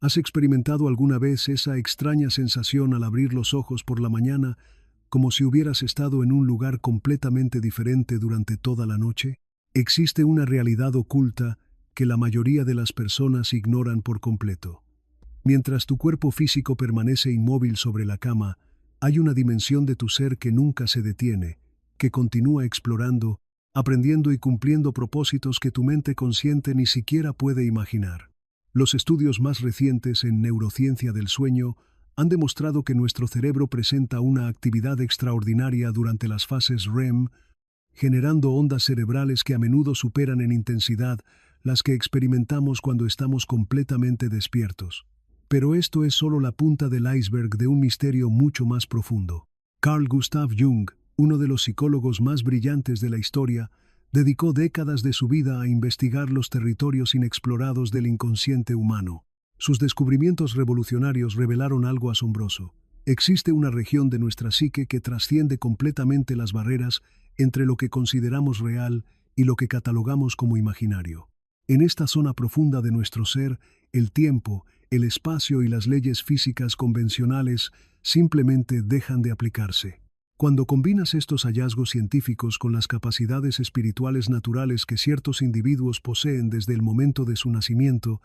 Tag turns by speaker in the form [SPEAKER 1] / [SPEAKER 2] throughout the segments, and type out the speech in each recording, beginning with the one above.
[SPEAKER 1] ¿Has experimentado alguna vez esa extraña sensación al abrir los ojos por la mañana, como si hubieras estado en un lugar completamente diferente durante toda la noche? Existe una realidad oculta que la mayoría de las personas ignoran por completo. Mientras tu cuerpo físico permanece inmóvil sobre la cama, hay una dimensión de tu ser que nunca se detiene, que continúa explorando, aprendiendo y cumpliendo propósitos que tu mente consciente ni siquiera puede imaginar. Los estudios más recientes en neurociencia del sueño han demostrado que nuestro cerebro presenta una actividad extraordinaria durante las fases REM, generando ondas cerebrales que a menudo superan en intensidad las que experimentamos cuando estamos completamente despiertos. Pero esto es solo la punta del iceberg de un misterio mucho más profundo. Carl Gustav Jung, uno de los psicólogos más brillantes de la historia, dedicó décadas de su vida a investigar los territorios inexplorados del inconsciente humano. Sus descubrimientos revolucionarios revelaron algo asombroso. Existe una región de nuestra psique que trasciende completamente las barreras entre lo que consideramos real y lo que catalogamos como imaginario. En esta zona profunda de nuestro ser, el tiempo, el espacio y las leyes físicas convencionales simplemente dejan de aplicarse. Cuando combinas estos hallazgos científicos con las capacidades espirituales naturales que ciertos individuos poseen desde el momento de su nacimiento,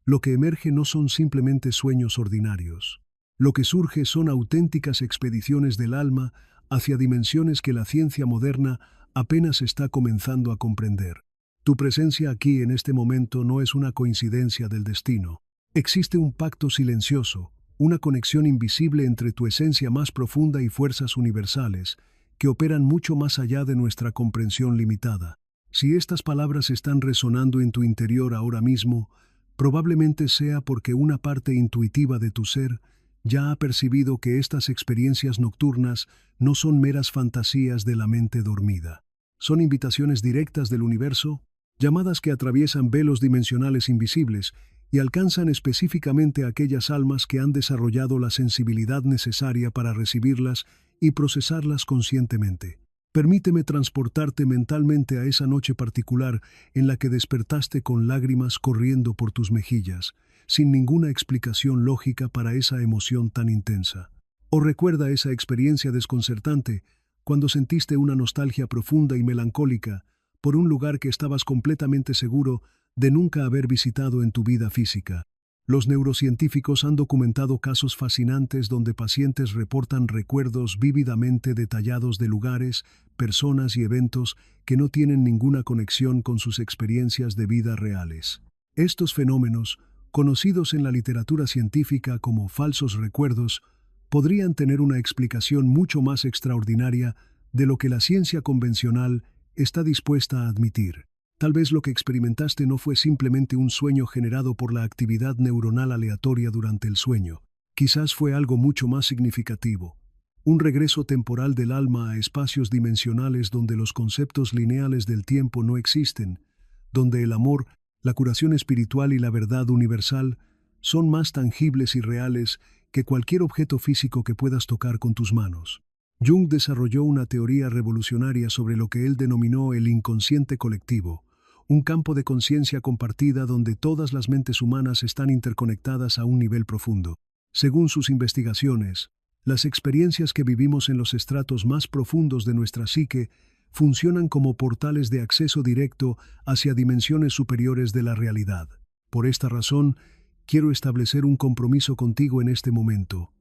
[SPEAKER 1] lo que emerge no son simplemente sueños ordinarios. Lo que surge son auténticas expediciones del alma hacia dimensiones que la ciencia moderna apenas está comenzando a comprender. Tu presencia aquí en este momento no es una coincidencia del destino. Existe un pacto silencioso, una conexión invisible entre tu esencia más profunda y fuerzas universales, que operan mucho más allá de nuestra comprensión limitada. Si estas palabras están resonando en tu interior ahora mismo, probablemente sea porque una parte intuitiva de tu ser ya ha percibido que estas experiencias nocturnas no son meras fantasías de la mente dormida. Son invitaciones directas del universo, llamadas que atraviesan velos dimensionales invisibles y alcanzan específicamente a aquellas almas que han desarrollado la sensibilidad necesaria para recibirlas y procesarlas conscientemente. Permíteme transportarte mentalmente a esa noche particular en la que despertaste con lágrimas corriendo por tus mejillas, sin ninguna explicación lógica para esa emoción tan intensa. O recuerda esa experiencia desconcertante cuando sentiste una nostalgia profunda y melancólica por un lugar que estabas completamente seguro de nunca haber visitado en tu vida física. Los neurocientíficos han documentado casos fascinantes donde pacientes reportan recuerdos vívidamente detallados de lugares, personas y eventos que no tienen ninguna conexión con sus experiencias de vida reales. Estos fenómenos, conocidos en la literatura científica como falsos recuerdos, podrían tener una explicación mucho más extraordinaria de lo que la ciencia convencional está dispuesta a admitir. Tal vez lo que experimentaste no fue simplemente un sueño generado por la actividad neuronal aleatoria durante el sueño. Quizás fue algo mucho más significativo. Un regreso temporal del alma a espacios dimensionales donde los conceptos lineales del tiempo no existen, donde el amor, la curación espiritual y la verdad universal son más tangibles y reales que cualquier objeto físico que puedas tocar con tus manos. Jung desarrolló una teoría revolucionaria sobre lo que él denominó el inconsciente colectivo, un campo de conciencia compartida donde todas las mentes humanas están interconectadas a un nivel profundo. Según sus investigaciones, las experiencias que vivimos en los estratos más profundos de nuestra psique funcionan como portales de acceso directo hacia dimensiones superiores de la realidad. Por esta razón, quiero establecer un compromiso contigo en este momento.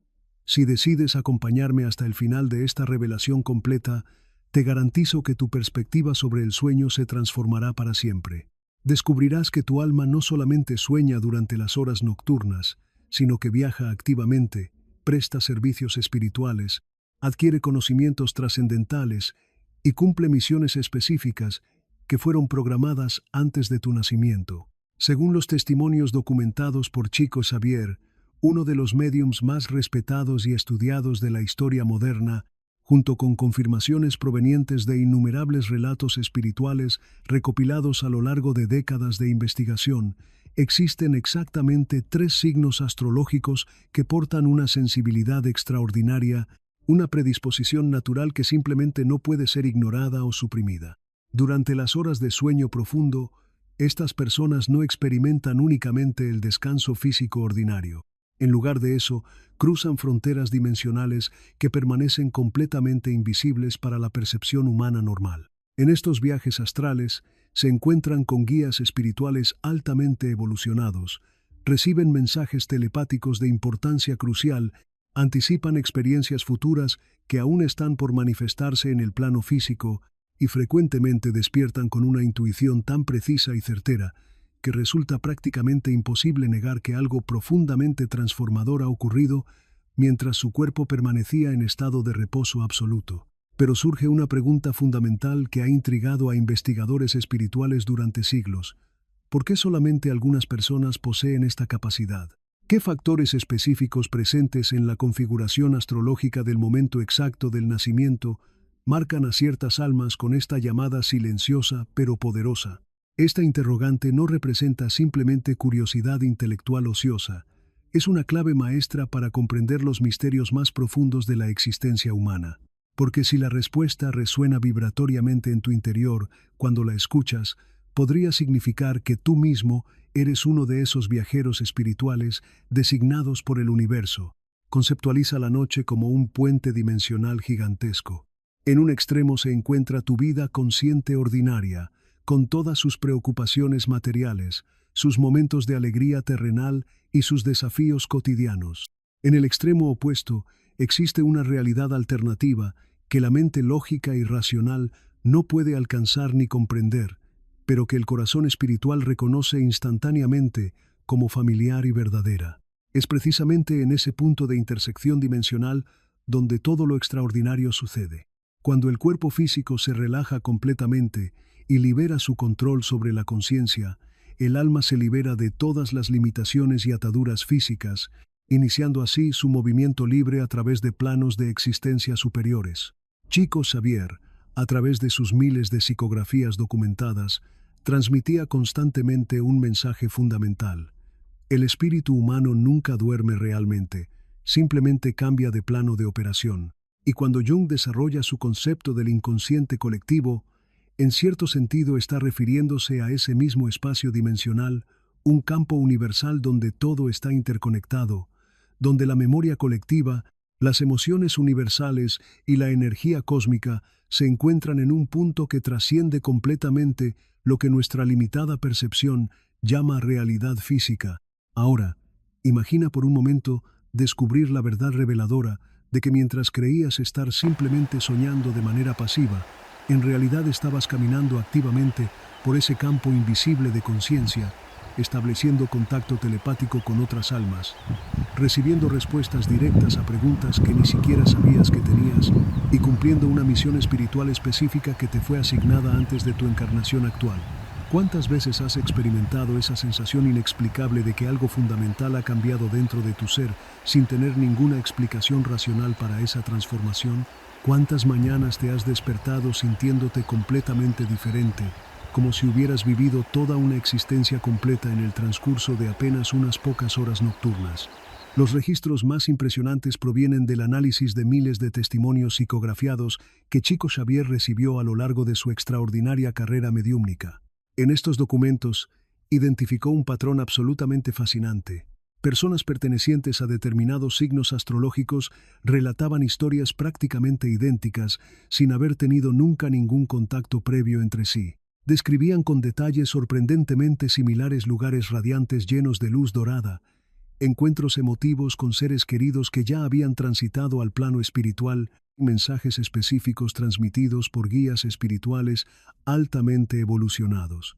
[SPEAKER 1] Si decides acompañarme hasta el final de esta revelación completa, te garantizo que tu perspectiva sobre el sueño se transformará para siempre. Descubrirás que tu alma no solamente sueña durante las horas nocturnas, sino que viaja activamente, presta servicios espirituales, adquiere conocimientos trascendentales y cumple misiones específicas que fueron programadas antes de tu nacimiento. Según los testimonios documentados por Chico Xavier, uno de los médiums más respetados y estudiados de la historia moderna, junto con confirmaciones provenientes de innumerables relatos espirituales recopilados a lo largo de décadas de investigación, existen exactamente 3 signos astrológicos que portan una sensibilidad extraordinaria, una predisposición natural que simplemente no puede ser ignorada o suprimida. Durante las horas de sueño profundo, Estas personas no experimentan únicamente el descanso físico ordinario. En lugar de eso, cruzan fronteras dimensionales que permanecen completamente invisibles para la percepción humana normal. En estos viajes astrales, se encuentran con guías espirituales altamente evolucionados, reciben mensajes telepáticos de importancia crucial, anticipan experiencias futuras que aún están por manifestarse en el plano físico y frecuentemente despiertan con una intuición tan precisa y certera que resulta prácticamente imposible negar que algo profundamente transformador ha ocurrido mientras su cuerpo permanecía en estado de reposo absoluto. Pero surge una pregunta fundamental que ha intrigado a investigadores espirituales durante siglos. ¿Por qué solamente algunas personas poseen esta capacidad? ¿Qué factores específicos presentes en la configuración astrológica del momento exacto del nacimiento marcan a ciertas almas con esta llamada silenciosa pero poderosa? Esta interrogante no representa simplemente curiosidad intelectual ociosa, es una clave maestra para comprender los misterios más profundos de la existencia humana. Porque si la respuesta resuena vibratoriamente en tu interior cuando la escuchas, podría significar que tú mismo eres uno de esos viajeros espirituales designados por el universo. Conceptualiza la noche como un puente dimensional gigantesco. En un extremo se encuentra tu vida consciente ordinaria, con todas sus preocupaciones materiales, sus momentos de alegría terrenal y sus desafíos cotidianos. En el extremo opuesto, existe una realidad alternativa que la mente lógica y racional no puede alcanzar ni comprender, pero que el corazón espiritual reconoce instantáneamente como familiar y verdadera. Es precisamente en ese punto de intersección dimensional donde todo lo extraordinario sucede. Cuando el cuerpo físico se relaja completamente y libera su control sobre la conciencia, el alma se libera de todas las limitaciones y ataduras físicas, iniciando así su movimiento libre a través de planos de existencia superiores. Chico Xavier, a través de sus miles de psicografías documentadas, transmitía constantemente un mensaje fundamental. El espíritu humano nunca duerme realmente, simplemente cambia de plano de operación. Y cuando Jung desarrolla su concepto del inconsciente colectivo, en cierto sentido está refiriéndose a ese mismo espacio dimensional, un campo universal donde todo está interconectado, donde la memoria colectiva, las emociones universales y la energía cósmica se encuentran en un punto que trasciende completamente lo que nuestra limitada percepción llama realidad física. Ahora, imagina por un momento descubrir la verdad reveladora de que mientras creías estar simplemente soñando de manera pasiva, en realidad estabas caminando activamente por ese campo invisible de conciencia, estableciendo contacto telepático con otras almas, recibiendo respuestas directas a preguntas que ni siquiera sabías que tenías y cumpliendo una misión espiritual específica que te fue asignada antes de tu encarnación actual. ¿Cuántas veces has experimentado esa sensación inexplicable de que algo fundamental ha cambiado dentro de tu ser sin tener ninguna explicación racional para esa transformación? ¿Cuántas mañanas te has despertado sintiéndote completamente diferente, como si hubieras vivido toda una existencia completa en el transcurso de apenas unas pocas horas nocturnas? Los registros más impresionantes provienen del análisis de miles de testimonios psicografiados que Chico Xavier recibió a lo largo de su extraordinaria carrera mediúmnica. En estos documentos, identificó un patrón absolutamente fascinante. Personas pertenecientes a determinados signos astrológicos relataban historias prácticamente idénticas sin haber tenido nunca ningún contacto previo entre sí. Describían con detalles sorprendentemente similares lugares radiantes llenos de luz dorada, encuentros emotivos con seres queridos que ya habían transitado al plano espiritual, mensajes específicos transmitidos por guías espirituales altamente evolucionados,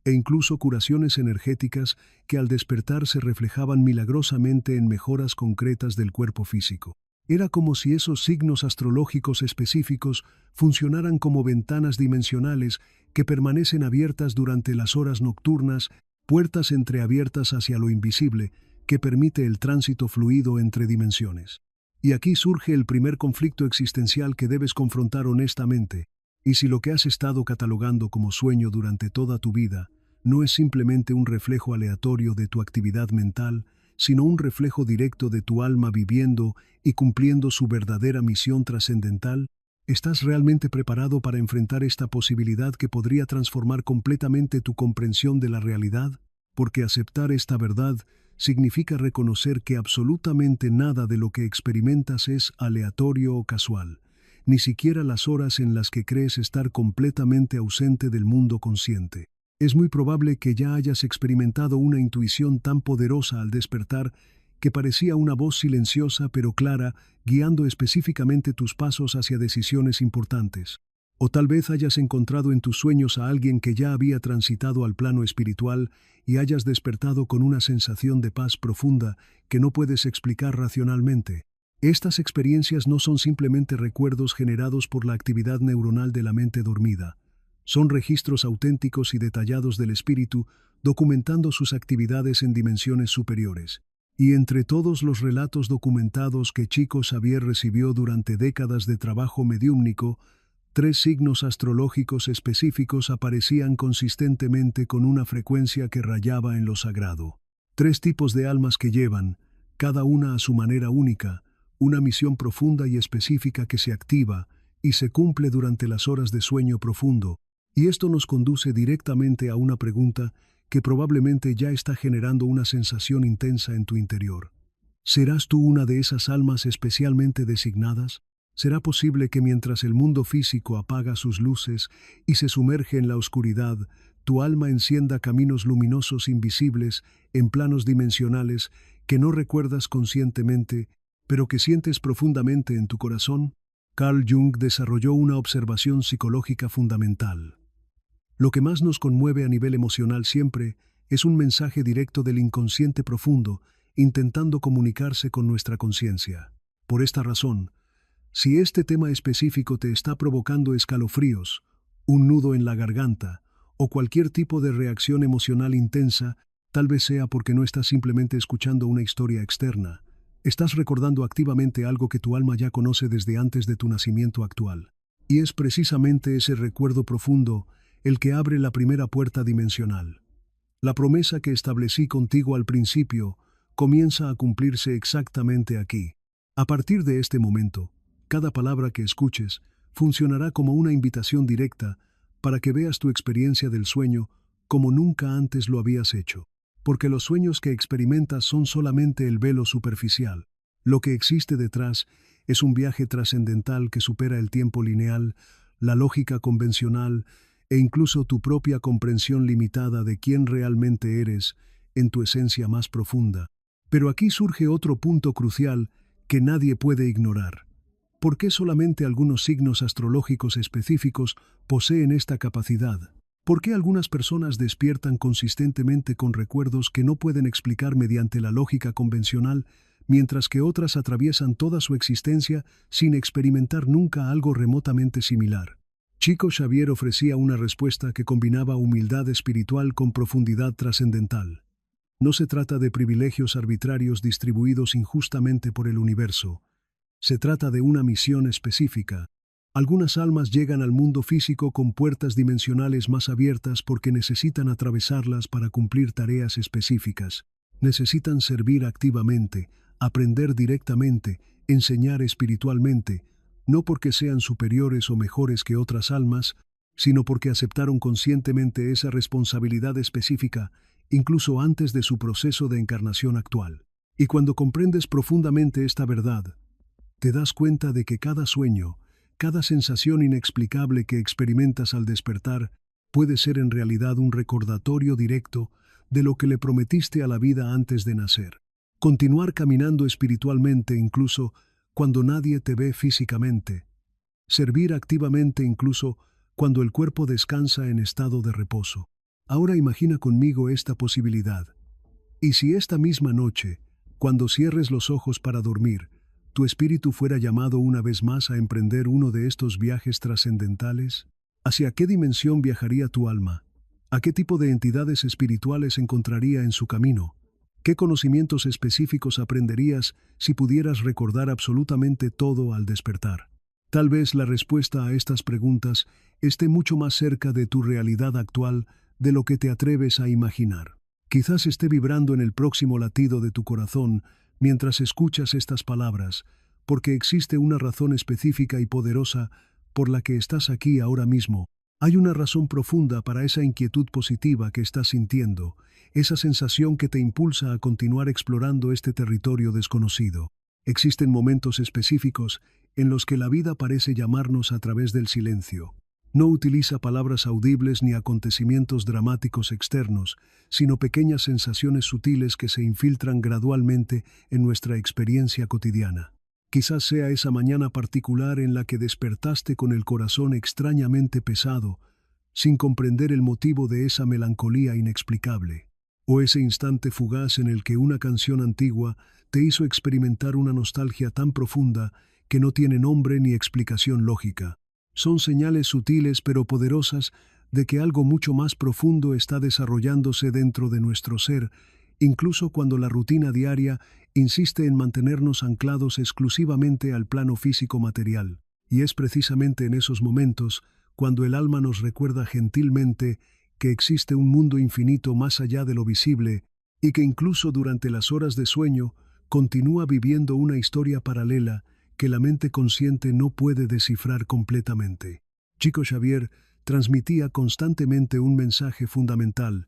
[SPEAKER 1] e incluso curaciones energéticas que al despertar se reflejaban milagrosamente en mejoras concretas del cuerpo físico. Era como si esos signos astrológicos específicos funcionaran como ventanas dimensionales que permanecen abiertas durante las horas nocturnas, puertas entreabiertas hacia lo invisible, que permite el tránsito fluido entre dimensiones. Y aquí surge el primer conflicto existencial que debes confrontar honestamente. ¿Y si lo que has estado catalogando como sueño durante toda tu vida no es simplemente un reflejo aleatorio de tu actividad mental, sino un reflejo directo de tu alma viviendo y cumpliendo su verdadera misión trascendental? ¿Estás realmente preparado para enfrentar esta posibilidad que podría transformar completamente tu comprensión de la realidad? Porque aceptar esta verdad significa reconocer que absolutamente nada de lo que experimentas es aleatorio o casual, ni siquiera las horas en las que crees estar completamente ausente del mundo consciente. Es muy probable que ya hayas experimentado una intuición tan poderosa al despertar que parecía una voz silenciosa pero clara, guiando específicamente tus pasos hacia decisiones importantes. O tal vez hayas encontrado en tus sueños a alguien que ya había transitado al plano espiritual y hayas despertado con una sensación de paz profunda que no puedes explicar racionalmente. Estas experiencias no son simplemente recuerdos generados por la actividad neuronal de la mente dormida. Son registros auténticos y detallados del espíritu, documentando sus actividades en dimensiones superiores. Y entre todos los relatos documentados que Chico Xavier recibió durante décadas de trabajo mediúmnico, 3 signos astrológicos específicos aparecían consistentemente con una frecuencia que rayaba en lo sagrado. 3 tipos de almas que llevan, cada una a su manera única, una misión profunda y específica que se activa y se cumple durante las horas de sueño profundo. Y esto nos conduce directamente a una pregunta que probablemente ya está generando una sensación intensa en tu interior. ¿Serás tú una de esas almas especialmente designadas? ¿Será posible que mientras el mundo físico apaga sus luces y se sumerge en la oscuridad, tu alma encienda caminos luminosos invisibles en planos dimensionales que no recuerdas conscientemente, pero que sientes profundamente en tu corazón? Carl Jung desarrolló una observación psicológica fundamental. Lo que más nos conmueve a nivel emocional siempre es un mensaje directo del inconsciente profundo, intentando comunicarse con nuestra conciencia. Por esta razón, si este tema específico te está provocando escalofríos, un nudo en la garganta o cualquier tipo de reacción emocional intensa, tal vez sea porque no estás simplemente escuchando una historia externa. Estás recordando activamente algo que tu alma ya conoce desde antes de tu nacimiento actual. Y es precisamente ese recuerdo profundo el que abre la primera puerta dimensional. La promesa que establecí contigo al principio comienza a cumplirse exactamente aquí. A partir de este momento, cada palabra que escuches funcionará como una invitación directa para que veas tu experiencia del sueño como nunca antes lo habías hecho. Porque los sueños que experimentas son solamente el velo superficial. Lo que existe detrás es un viaje trascendental que supera el tiempo lineal, la lógica convencional e incluso tu propia comprensión limitada de quién realmente eres en tu esencia más profunda. Pero aquí surge otro punto crucial que nadie puede ignorar. ¿Por qué solamente algunos signos astrológicos específicos poseen esta capacidad? ¿Por qué algunas personas despiertan consistentemente con recuerdos que no pueden explicar mediante la lógica convencional, mientras que otras atraviesan toda su existencia sin experimentar nunca algo remotamente similar? Chico Xavier ofrecía una respuesta que combinaba humildad espiritual con profundidad trascendental. No se trata de privilegios arbitrarios distribuidos injustamente por el universo. Se trata de una misión específica. Algunas almas llegan al mundo físico con puertas dimensionales más abiertas porque necesitan atravesarlas para cumplir tareas específicas. Necesitan servir activamente, aprender directamente, enseñar espiritualmente, no porque sean superiores o mejores que otras almas, sino porque aceptaron conscientemente esa responsabilidad específica, incluso antes de su proceso de encarnación actual. Y cuando comprendes profundamente esta verdad, te das cuenta de que cada sueño, cada sensación inexplicable que experimentas al despertar, puede ser en realidad un recordatorio directo de lo que le prometiste a la vida antes de nacer. Continuar caminando espiritualmente incluso cuando nadie te ve físicamente. Servir activamente incluso cuando el cuerpo descansa en estado de reposo. Ahora imagina conmigo esta posibilidad. ¿Y si esta misma noche, cuando cierres los ojos para dormir, tu espíritu fuera llamado una vez más a emprender uno de estos viajes trascendentales? ¿Hacia qué dimensión viajaría tu alma? ¿A qué tipo de entidades espirituales encontraría en su camino? ¿Qué conocimientos específicos aprenderías si pudieras recordar absolutamente todo al despertar? Tal vez la respuesta a estas preguntas esté mucho más cerca de tu realidad actual de lo que te atreves a imaginar. Quizás esté vibrando en el próximo latido de tu corazón mientras escuchas estas palabras, porque existe una razón específica y poderosa por la que estás aquí ahora mismo. Hay una razón profunda para esa inquietud positiva que estás sintiendo, esa sensación que te impulsa a continuar explorando este territorio desconocido. Existen momentos específicos en los que la vida parece llamarnos a través del silencio. No utiliza palabras audibles ni acontecimientos dramáticos externos, sino pequeñas sensaciones sutiles que se infiltran gradualmente en nuestra experiencia cotidiana. Quizás sea esa mañana particular en la que despertaste con el corazón extrañamente pesado, sin comprender el motivo de esa melancolía inexplicable. O ese instante fugaz en el que una canción antigua te hizo experimentar una nostalgia tan profunda que no tiene nombre ni explicación lógica. Son señales sutiles pero poderosas de que algo mucho más profundo está desarrollándose dentro de nuestro ser, incluso cuando la rutina diaria insiste en mantenernos anclados exclusivamente al plano físico material. Y es precisamente en esos momentos cuando el alma nos recuerda gentilmente que existe un mundo infinito más allá de lo visible y que incluso durante las horas de sueño continúa viviendo una historia paralela que la mente consciente no puede descifrar completamente. Chico Xavier transmitía constantemente un mensaje fundamental.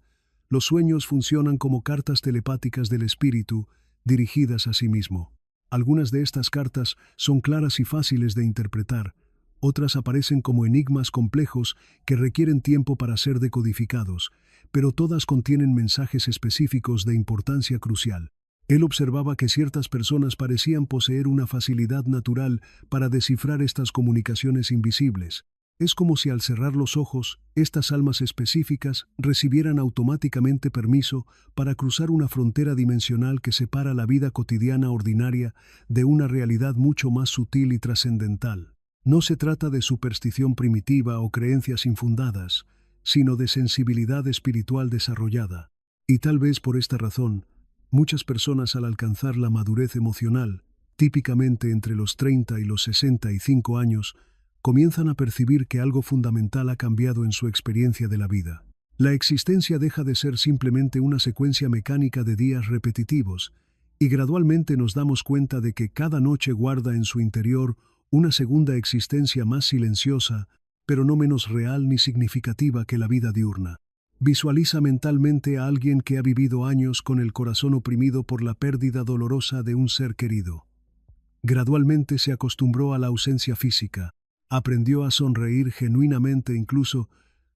[SPEAKER 1] Los sueños funcionan como cartas telepáticas del espíritu dirigidas a sí mismo. Algunas de estas cartas son claras y fáciles de interpretar, otras aparecen como enigmas complejos que requieren tiempo para ser decodificados, pero todas contienen mensajes específicos de importancia crucial. Él observaba que ciertas personas parecían poseer una facilidad natural para descifrar estas comunicaciones invisibles. Es como si al cerrar los ojos, estas almas específicas recibieran automáticamente permiso para cruzar una frontera dimensional que separa la vida cotidiana ordinaria de una realidad mucho más sutil y trascendental. No se trata de superstición primitiva o creencias infundadas, sino de sensibilidad espiritual desarrollada. Y tal vez por esta razón, muchas personas al alcanzar la madurez emocional, típicamente entre los 30 y los 65 años, comienzan a percibir que algo fundamental ha cambiado en su experiencia de la vida. La existencia deja de ser simplemente una secuencia mecánica de días repetitivos, y gradualmente nos damos cuenta de que cada noche guarda en su interior una segunda existencia más silenciosa, pero no menos real ni significativa que la vida diurna. Visualiza mentalmente a alguien que ha vivido años con el corazón oprimido por la pérdida dolorosa de un ser querido. Gradualmente se acostumbró a la ausencia física, aprendió a sonreír genuinamente incluso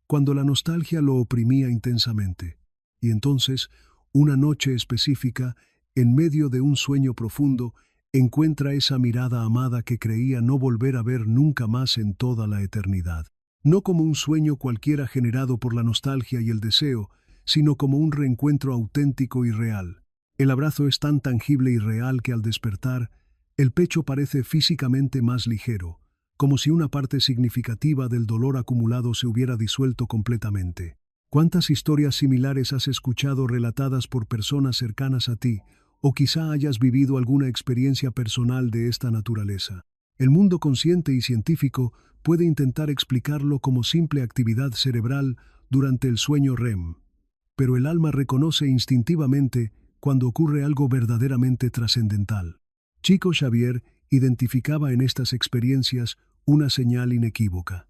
[SPEAKER 1] cuando la nostalgia lo oprimía intensamente. Y entonces, una noche específica, en medio de un sueño profundo, encuentra esa mirada amada que creía no volver a ver nunca más en toda la eternidad. No como un sueño cualquiera generado por la nostalgia y el deseo, sino como un reencuentro auténtico y real. El abrazo es tan tangible y real que al despertar, el pecho parece físicamente más ligero, como si una parte significativa del dolor acumulado se hubiera disuelto completamente. ¿Cuántas historias similares has escuchado relatadas por personas cercanas a ti, o quizá hayas vivido alguna experiencia personal de esta naturaleza? El mundo consciente y científico puede intentar explicarlo como simple actividad cerebral durante el sueño REM, pero el alma reconoce instintivamente cuando ocurre algo verdaderamente trascendental. Chico Xavier identificaba en estas experiencias una señal inequívoca.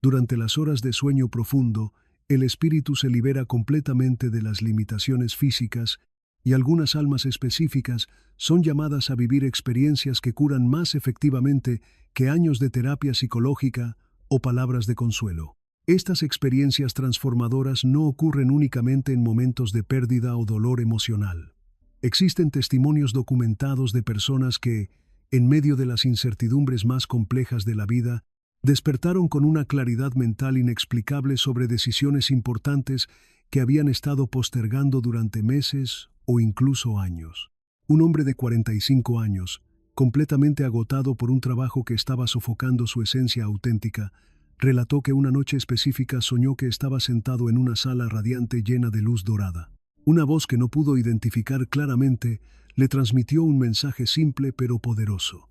[SPEAKER 1] Durante las horas de sueño profundo, el espíritu se libera completamente de las limitaciones físicas y algunas almas específicas son llamadas a vivir experiencias que curan más efectivamente que años de terapia psicológica o palabras de consuelo. Estas experiencias transformadoras no ocurren únicamente en momentos de pérdida o dolor emocional. Existen testimonios documentados de personas que, en medio de las incertidumbres más complejas de la vida, despertaron con una claridad mental inexplicable sobre decisiones importantes que habían estado postergando durante meses o incluso años. Un hombre de 45 años, completamente agotado por un trabajo que estaba sofocando su esencia auténtica, relató que una noche específica soñó que estaba sentado en una sala radiante llena de luz dorada. Una voz que no pudo identificar claramente le transmitió un mensaje simple pero poderoso.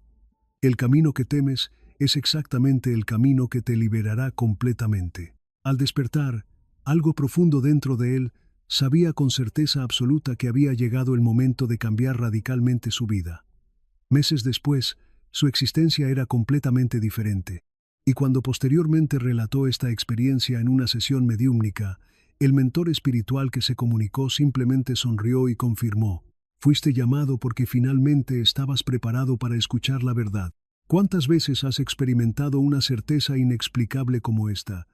[SPEAKER 1] El camino que temes es exactamente el camino que te liberará completamente. Al despertar, algo profundo dentro de él sabía con certeza absoluta que había llegado el momento de cambiar radicalmente su vida. Meses después, su existencia era completamente diferente. Y cuando posteriormente relató esta experiencia en una sesión mediúmnica, el mentor espiritual que se comunicó simplemente sonrió y confirmó: fuiste llamado porque finalmente estabas preparado para escuchar la verdad. ¿Cuántas veces has experimentado una certeza inexplicable como esta,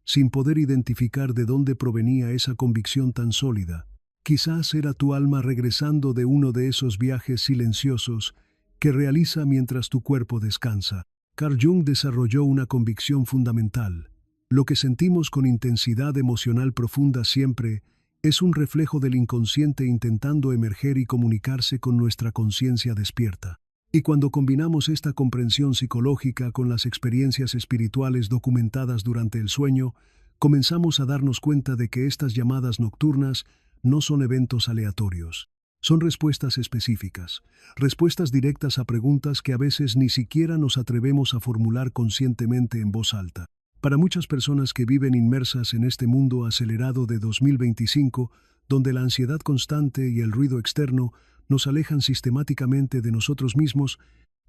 [SPEAKER 1] sin poder identificar de dónde provenía esa convicción tan sólida? Quizás era tu alma regresando de uno de esos viajes silenciosos que realiza mientras tu cuerpo descansa. Carl Jung desarrolló una convicción fundamental: lo que sentimos con intensidad emocional profunda siempre es un reflejo del inconsciente intentando emerger y comunicarse con nuestra conciencia despierta. Y cuando combinamos esta comprensión psicológica con las experiencias espirituales documentadas durante el sueño, comenzamos a darnos cuenta de que estas llamadas nocturnas no son eventos aleatorios. Son respuestas específicas, respuestas directas a preguntas que a veces ni siquiera nos atrevemos a formular conscientemente en voz alta. Para muchas personas que viven inmersas en este mundo acelerado de 2025, donde la ansiedad constante y el ruido externo nos alejan sistemáticamente de nosotros mismos,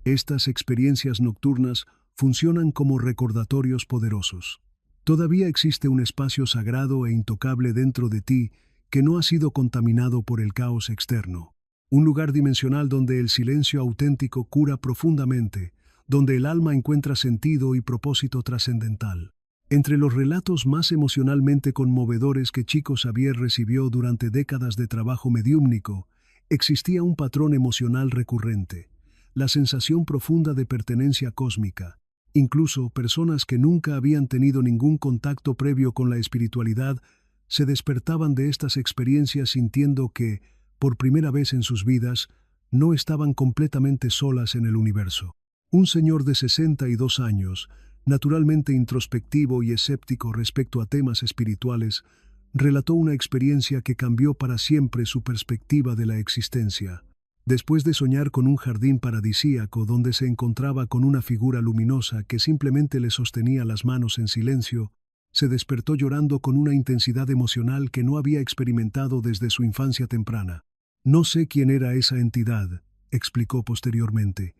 [SPEAKER 1] estas experiencias nocturnas funcionan como recordatorios poderosos. Todavía existe un espacio sagrado e intocable dentro de ti que no ha sido contaminado por el caos externo. Un lugar dimensional donde el silencio auténtico cura profundamente, donde el alma encuentra sentido y propósito trascendental. Entre los relatos más emocionalmente conmovedores que Chico Xavier recibió durante décadas de trabajo mediúmnico, existía un patrón emocional recurrente: la sensación profunda de pertenencia cósmica. Incluso personas que nunca habían tenido ningún contacto previo con la espiritualidad se despertaban de estas experiencias sintiendo que, por primera vez en sus vidas, no estaban completamente solas en el universo. Un señor de 62 años, naturalmente introspectivo y escéptico respecto a temas espirituales, relató una experiencia que cambió para siempre su perspectiva de la existencia. Después de soñar con un jardín paradisíaco donde se encontraba con una figura luminosa que simplemente le sostenía las manos en silencio, se despertó llorando con una intensidad emocional que no había experimentado desde su infancia temprana. No sé quién era esa entidad, explicó posteriormente,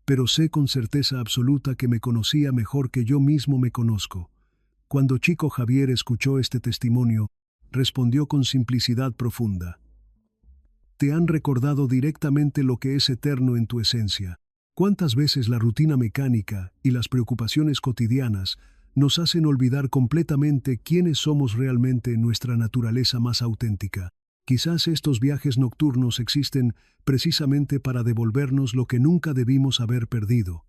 [SPEAKER 1] pero sé con certeza absoluta que me conocía mejor que yo mismo me conozco. Cuando Chico Xavier escuchó este testimonio, respondió con simplicidad profunda: te han recordado directamente lo que es eterno en tu esencia. ¿Cuántas veces la rutina mecánica y las preocupaciones cotidianas nos hacen olvidar completamente quiénes somos realmente en nuestra naturaleza más auténtica? Quizás estos viajes nocturnos existen precisamente para devolvernos lo que nunca debimos haber perdido: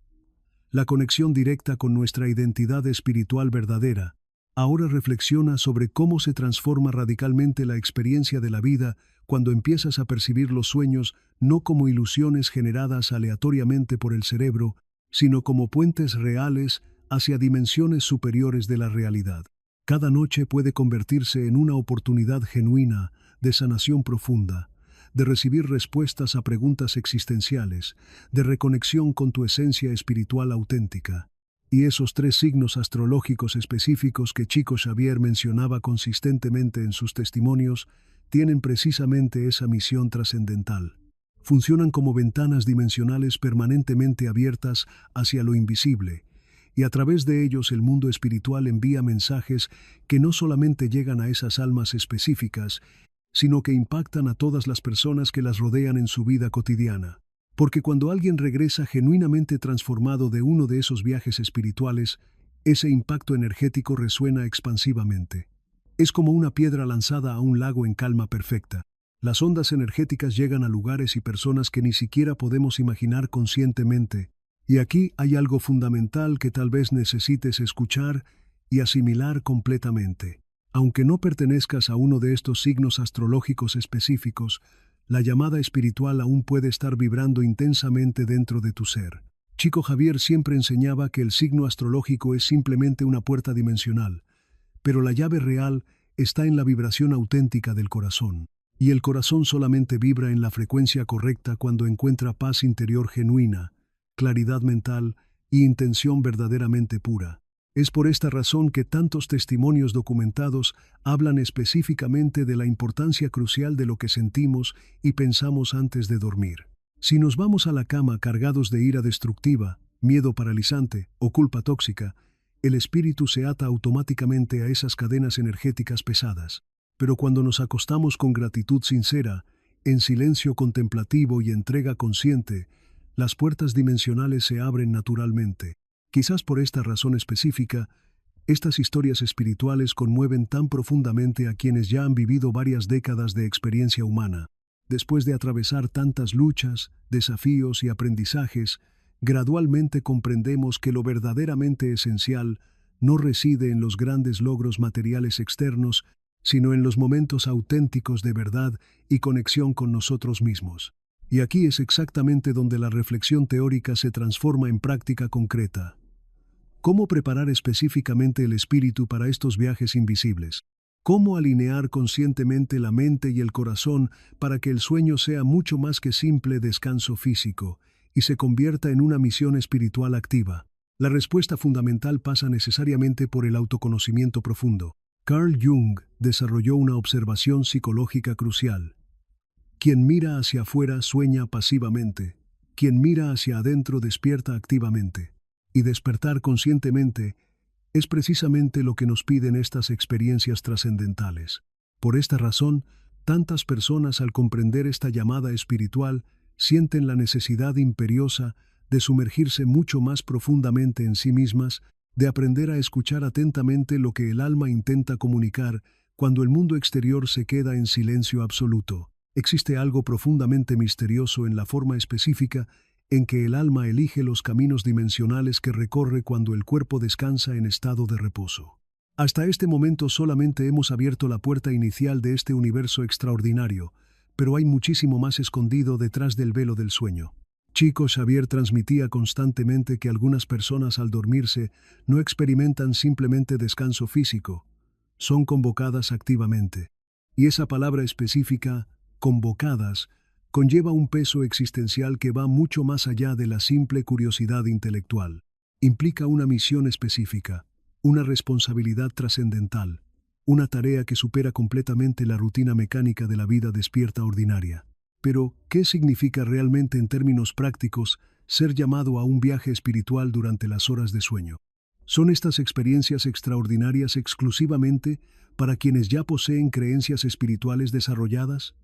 [SPEAKER 1] la conexión directa con nuestra identidad espiritual verdadera. Ahora reflexiona sobre cómo se transforma radicalmente la experiencia de la vida cuando empiezas a percibir los sueños no como ilusiones generadas aleatoriamente por el cerebro, sino como puentes reales hacia dimensiones superiores de la realidad. Cada noche puede convertirse en una oportunidad genuina de sanación profunda, de recibir respuestas a preguntas existenciales, de reconexión con tu esencia espiritual auténtica. Y esos 3 signos astrológicos específicos que Chico Xavier mencionaba consistentemente en sus testimonios tienen precisamente esa misión trascendental. Funcionan como ventanas dimensionales permanentemente abiertas hacia lo invisible, y a través de ellos el mundo espiritual envía mensajes que no solamente llegan a esas almas específicas, sino que impactan a todas las personas que las rodean en su vida cotidiana. Porque cuando alguien regresa genuinamente transformado de uno de esos viajes espirituales, ese impacto energético resuena expansivamente. Es como una piedra lanzada a un lago en calma perfecta. Las ondas energéticas llegan a lugares y personas que ni siquiera podemos imaginar conscientemente. Y aquí hay algo fundamental que tal vez necesites escuchar y asimilar completamente. Aunque no pertenezcas a uno de estos signos astrológicos específicos, la llamada espiritual aún puede estar vibrando intensamente dentro de tu ser. Chico Xavier siempre enseñaba que el signo astrológico es simplemente una puerta dimensional, pero la llave real está en la vibración auténtica del corazón. Y el corazón solamente vibra en la frecuencia correcta cuando encuentra paz interior genuina, claridad mental y intención verdaderamente pura. Es por esta razón que tantos testimonios documentados hablan específicamente de la importancia crucial de lo que sentimos y pensamos antes de dormir. Si nos vamos a la cama cargados de ira destructiva, miedo paralizante o culpa tóxica, el espíritu se ata automáticamente a esas cadenas energéticas pesadas. Pero cuando nos acostamos con gratitud sincera, en silencio contemplativo y entrega consciente, las puertas dimensionales se abren naturalmente. Quizás por esta razón específica, estas historias espirituales conmueven tan profundamente a quienes ya han vivido varias décadas de experiencia humana. Después de atravesar tantas luchas, desafíos y aprendizajes, gradualmente comprendemos que lo verdaderamente esencial no reside en los grandes logros materiales externos, sino en los momentos auténticos de verdad y conexión con nosotros mismos. Y aquí es exactamente donde la reflexión teórica se transforma en práctica concreta. ¿Cómo preparar específicamente el espíritu para estos viajes invisibles? ¿Cómo alinear conscientemente la mente y el corazón para que el sueño sea mucho más que simple descanso físico y se convierta en una misión espiritual activa? La respuesta fundamental pasa necesariamente por el autoconocimiento profundo. Carl Jung desarrolló una observación psicológica crucial. Quien mira hacia afuera sueña pasivamente. Quien mira hacia adentro despierta activamente. Y despertar conscientemente es precisamente lo que nos piden estas experiencias trascendentales. Por esta razón, tantas personas al comprender esta llamada espiritual sienten la necesidad imperiosa de sumergirse mucho más profundamente en sí mismas, de aprender a escuchar atentamente lo que el alma intenta comunicar cuando el mundo exterior se queda en silencio absoluto. Existe algo profundamente misterioso en la forma específica en que el alma elige los caminos dimensionales que recorre cuando el cuerpo descansa en estado de reposo. Hasta este momento solamente hemos abierto la puerta inicial de este universo extraordinario, pero hay muchísimo más escondido detrás del velo del sueño. Chico Xavier transmitía constantemente que algunas personas al dormirse no experimentan simplemente descanso físico, son convocadas activamente. Y esa palabra específica, convocadas, conlleva un peso existencial que va mucho más allá de la simple curiosidad intelectual. Implica una misión específica, una responsabilidad trascendental, una tarea que supera completamente la rutina mecánica de la vida despierta ordinaria. Pero, ¿qué significa realmente en términos prácticos ser llamado a un viaje espiritual durante las horas de sueño? ¿Son estas experiencias extraordinarias exclusivamente para quienes ya poseen creencias espirituales desarrolladas?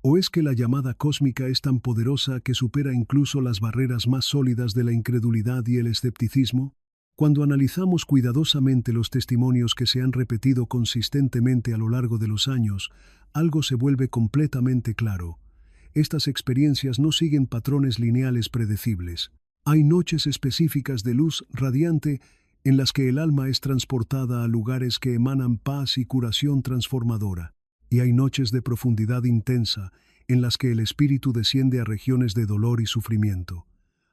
[SPEAKER 1] ¿O es que la llamada cósmica es tan poderosa que supera incluso las barreras más sólidas de la incredulidad y el escepticismo? Cuando analizamos cuidadosamente los testimonios que se han repetido consistentemente a lo largo de los años, algo se vuelve completamente claro. Estas experiencias no siguen patrones lineales predecibles. Hay noches específicas de luz radiante en las que el alma es transportada a lugares que emanan paz y curación transformadora. Y hay noches de profundidad intensa en las que el espíritu desciende a regiones de dolor y sufrimiento,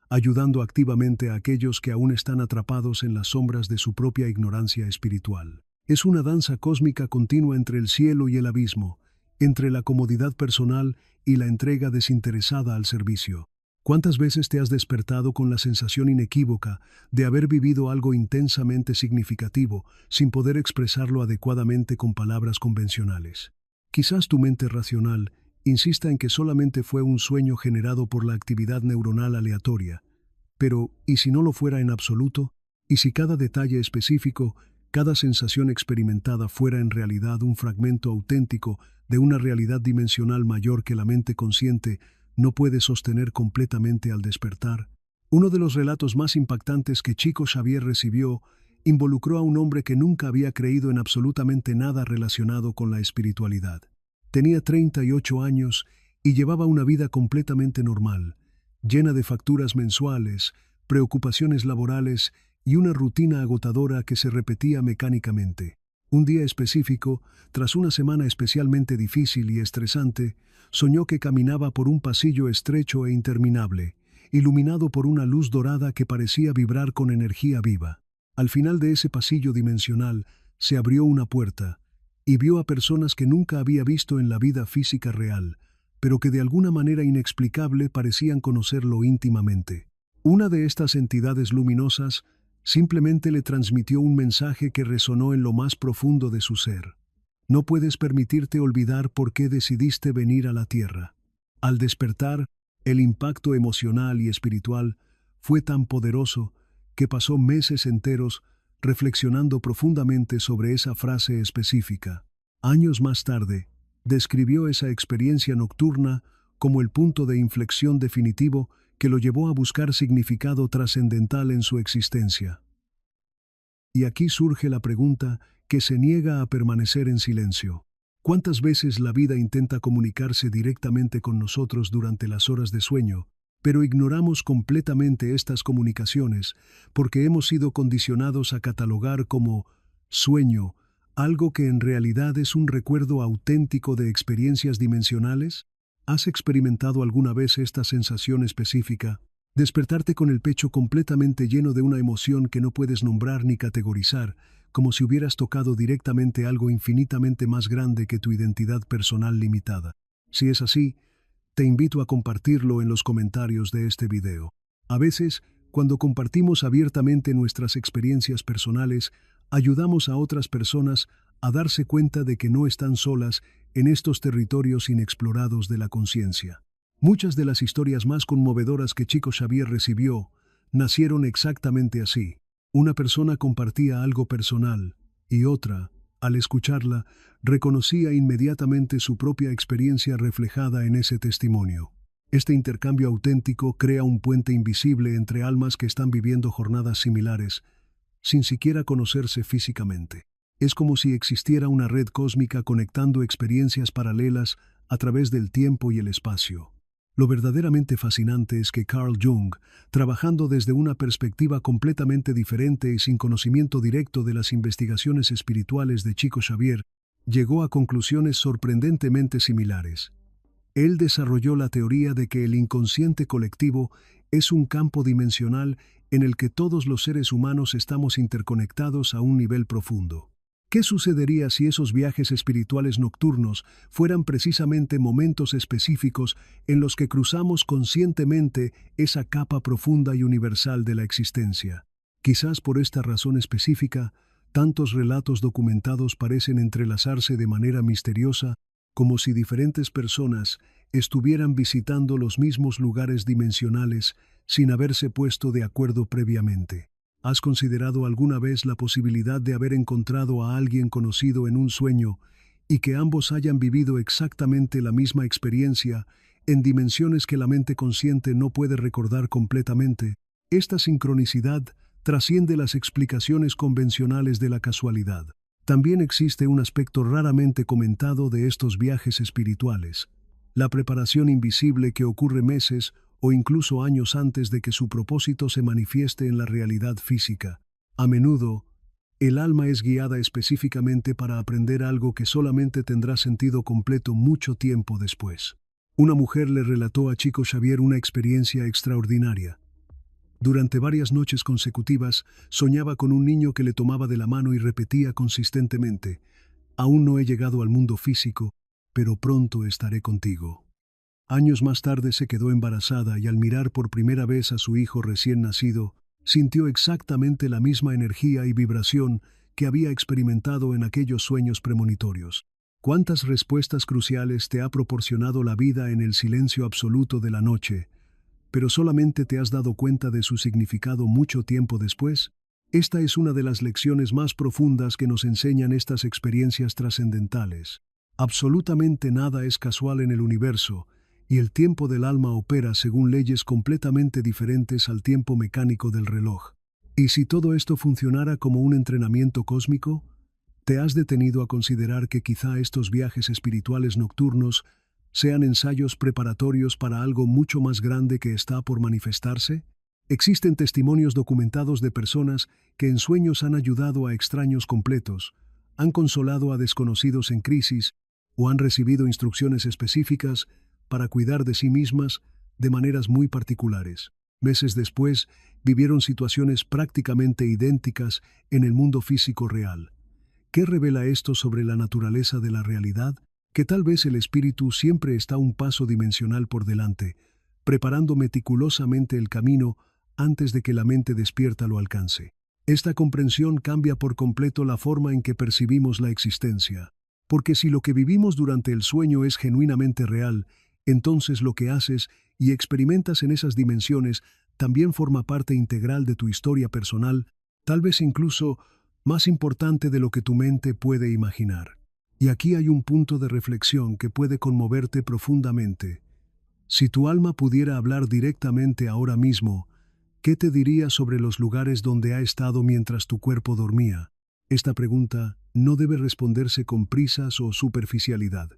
[SPEAKER 1] ayudando activamente a aquellos que aún están atrapados en las sombras de su propia ignorancia espiritual. Es una danza cósmica continua entre el cielo y el abismo, entre la comodidad personal y la entrega desinteresada al servicio. ¿Cuántas veces te has despertado con la sensación inequívoca de haber vivido algo intensamente significativo sin poder expresarlo adecuadamente con palabras convencionales? Quizás tu mente racional insista en que solamente fue un sueño generado por la actividad neuronal aleatoria. Pero, ¿y si no lo fuera en absoluto? ¿Y si cada detalle específico, cada sensación experimentada fuera en realidad un fragmento auténtico de una realidad dimensional mayor que la mente consciente no puede sostener completamente al despertar? Uno de los relatos más impactantes que Chico Xavier recibió involucró a un hombre que nunca había creído en absolutamente nada relacionado con la espiritualidad. Tenía 38 años y llevaba una vida completamente normal, llena de facturas mensuales, preocupaciones laborales y una rutina agotadora que se repetía mecánicamente. Un día específico, tras una semana especialmente difícil y estresante, soñó que caminaba por un pasillo estrecho e interminable, iluminado por una luz dorada que parecía vibrar con energía viva. Al final de ese pasillo dimensional se abrió una puerta y vio a personas que nunca había visto en la vida física real, pero que de alguna manera inexplicable parecían conocerlo íntimamente. Una de estas entidades luminosas simplemente le transmitió un mensaje que resonó en lo más profundo de su ser. No puedes permitirte olvidar por qué decidiste venir a la Tierra. Al despertar, el impacto emocional y espiritual fue tan poderoso que pasó meses enteros reflexionando profundamente sobre esa frase específica. Años más tarde, describió esa experiencia nocturna como el punto de inflexión definitivo que lo llevó a buscar significado trascendental en su existencia. Y aquí surge la pregunta que se niega a permanecer en silencio. ¿Cuántas veces la vida intenta comunicarse directamente con nosotros durante las horas de sueño, pero ignoramos completamente estas comunicaciones porque hemos sido condicionados a catalogar como sueño algo que en realidad es un recuerdo auténtico de experiencias dimensionales? ¿Has experimentado alguna vez esta sensación específica? Despertarte con el pecho completamente lleno de una emoción que no puedes nombrar ni categorizar, como si hubieras tocado directamente algo infinitamente más grande que tu identidad personal limitada. Si es así, te invito a compartirlo en los comentarios de este video. A veces, cuando compartimos abiertamente nuestras experiencias personales, ayudamos a otras personas a darse cuenta de que no están solas en estos territorios inexplorados de la conciencia. Muchas de las historias más conmovedoras que Chico Xavier recibió nacieron exactamente así. Una persona compartía algo personal y otra, al escucharla, reconocía inmediatamente su propia experiencia reflejada en ese testimonio. Este intercambio auténtico crea un puente invisible entre almas que están viviendo jornadas similares, sin siquiera conocerse físicamente. Es como si existiera una red cósmica conectando experiencias paralelas a través del tiempo y el espacio. Lo verdaderamente fascinante es que Carl Jung, trabajando desde una perspectiva completamente diferente y sin conocimiento directo de las investigaciones espirituales de Chico Xavier, llegó a conclusiones sorprendentemente similares. Él desarrolló la teoría de que el inconsciente colectivo es un campo dimensional en el que todos los seres humanos estamos interconectados a un nivel profundo. ¿Qué sucedería si esos viajes espirituales nocturnos fueran precisamente momentos específicos en los que cruzamos conscientemente esa capa profunda y universal de la existencia? Quizás por esta razón específica, tantos relatos documentados parecen entrelazarse de manera misteriosa, como si diferentes personas estuvieran visitando los mismos lugares dimensionales sin haberse puesto de acuerdo previamente. ¿Has considerado alguna vez la posibilidad de haber encontrado a alguien conocido en un sueño y que ambos hayan vivido exactamente la misma experiencia en dimensiones que la mente consciente no puede recordar completamente? Esta sincronicidad trasciende las explicaciones convencionales de la casualidad. También existe un aspecto raramente comentado de estos viajes espirituales: la preparación invisible que ocurre meses o incluso años antes de que su propósito se manifieste en la realidad física. A menudo, el alma es guiada específicamente para aprender algo que solamente tendrá sentido completo mucho tiempo después. Una mujer le relató a Chico Xavier una experiencia extraordinaria. Durante varias noches consecutivas, soñaba con un niño que le tomaba de la mano y repetía consistentemente: «Aún no he llegado al mundo físico, pero pronto estaré contigo». Años más tarde se quedó embarazada y al mirar por primera vez a su hijo recién nacido, sintió exactamente la misma energía y vibración que había experimentado en aquellos sueños premonitorios. ¿Cuántas respuestas cruciales te ha proporcionado la vida en el silencio absoluto de la noche, pero solamente te has dado cuenta de su significado mucho tiempo después? Esta es una de las lecciones más profundas que nos enseñan estas experiencias trascendentales. Absolutamente nada es casual en el universo, y el tiempo del alma opera según leyes completamente diferentes al tiempo mecánico del reloj. ¿Y si todo esto funcionara como un entrenamiento cósmico? ¿Te has detenido a considerar que quizá estos viajes espirituales nocturnos sean ensayos preparatorios para algo mucho más grande que está por manifestarse? Existen testimonios documentados de personas que en sueños han ayudado a extraños completos, han consolado a desconocidos en crisis o han recibido instrucciones específicas para cuidar de sí mismas de maneras muy particulares. Meses después, vivieron situaciones prácticamente idénticas en el mundo físico real. ¿Qué revela esto sobre la naturaleza de la realidad? Que tal vez el espíritu siempre está un paso dimensional por delante, preparando meticulosamente el camino antes de que la mente despierta lo alcance. Esta comprensión cambia por completo la forma en que percibimos la existencia. Porque si lo que vivimos durante el sueño es genuinamente real, entonces lo que haces y experimentas en esas dimensiones también forma parte integral de tu historia personal, tal vez incluso más importante de lo que tu mente puede imaginar. Y aquí hay un punto de reflexión que puede conmoverte profundamente. Si tu alma pudiera hablar directamente ahora mismo, ¿qué te diría sobre los lugares donde ha estado mientras tu cuerpo dormía? Esta pregunta no debe responderse con prisas o superficialidad.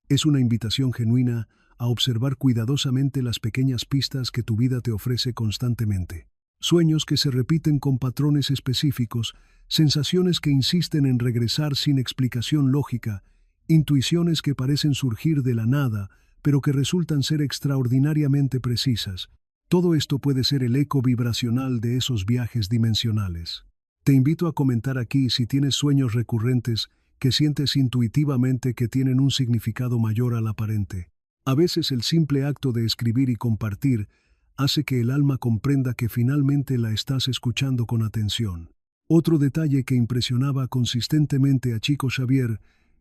[SPEAKER 1] Es una invitación genuina a observar cuidadosamente las pequeñas pistas que tu vida te ofrece constantemente. Sueños que se repiten con patrones específicos, sensaciones que insisten en regresar sin explicación lógica, intuiciones que parecen surgir de la nada, pero que resultan ser extraordinariamente precisas. Todo esto puede ser el eco vibracional de esos viajes dimensionales. Te invito a comentar aquí si tienes sueños recurrentes que sientes intuitivamente que tienen un significado mayor al aparente. A veces el simple acto de escribir y compartir hace que el alma comprenda que finalmente la estás escuchando con atención. Otro detalle que impresionaba consistentemente a Chico Xavier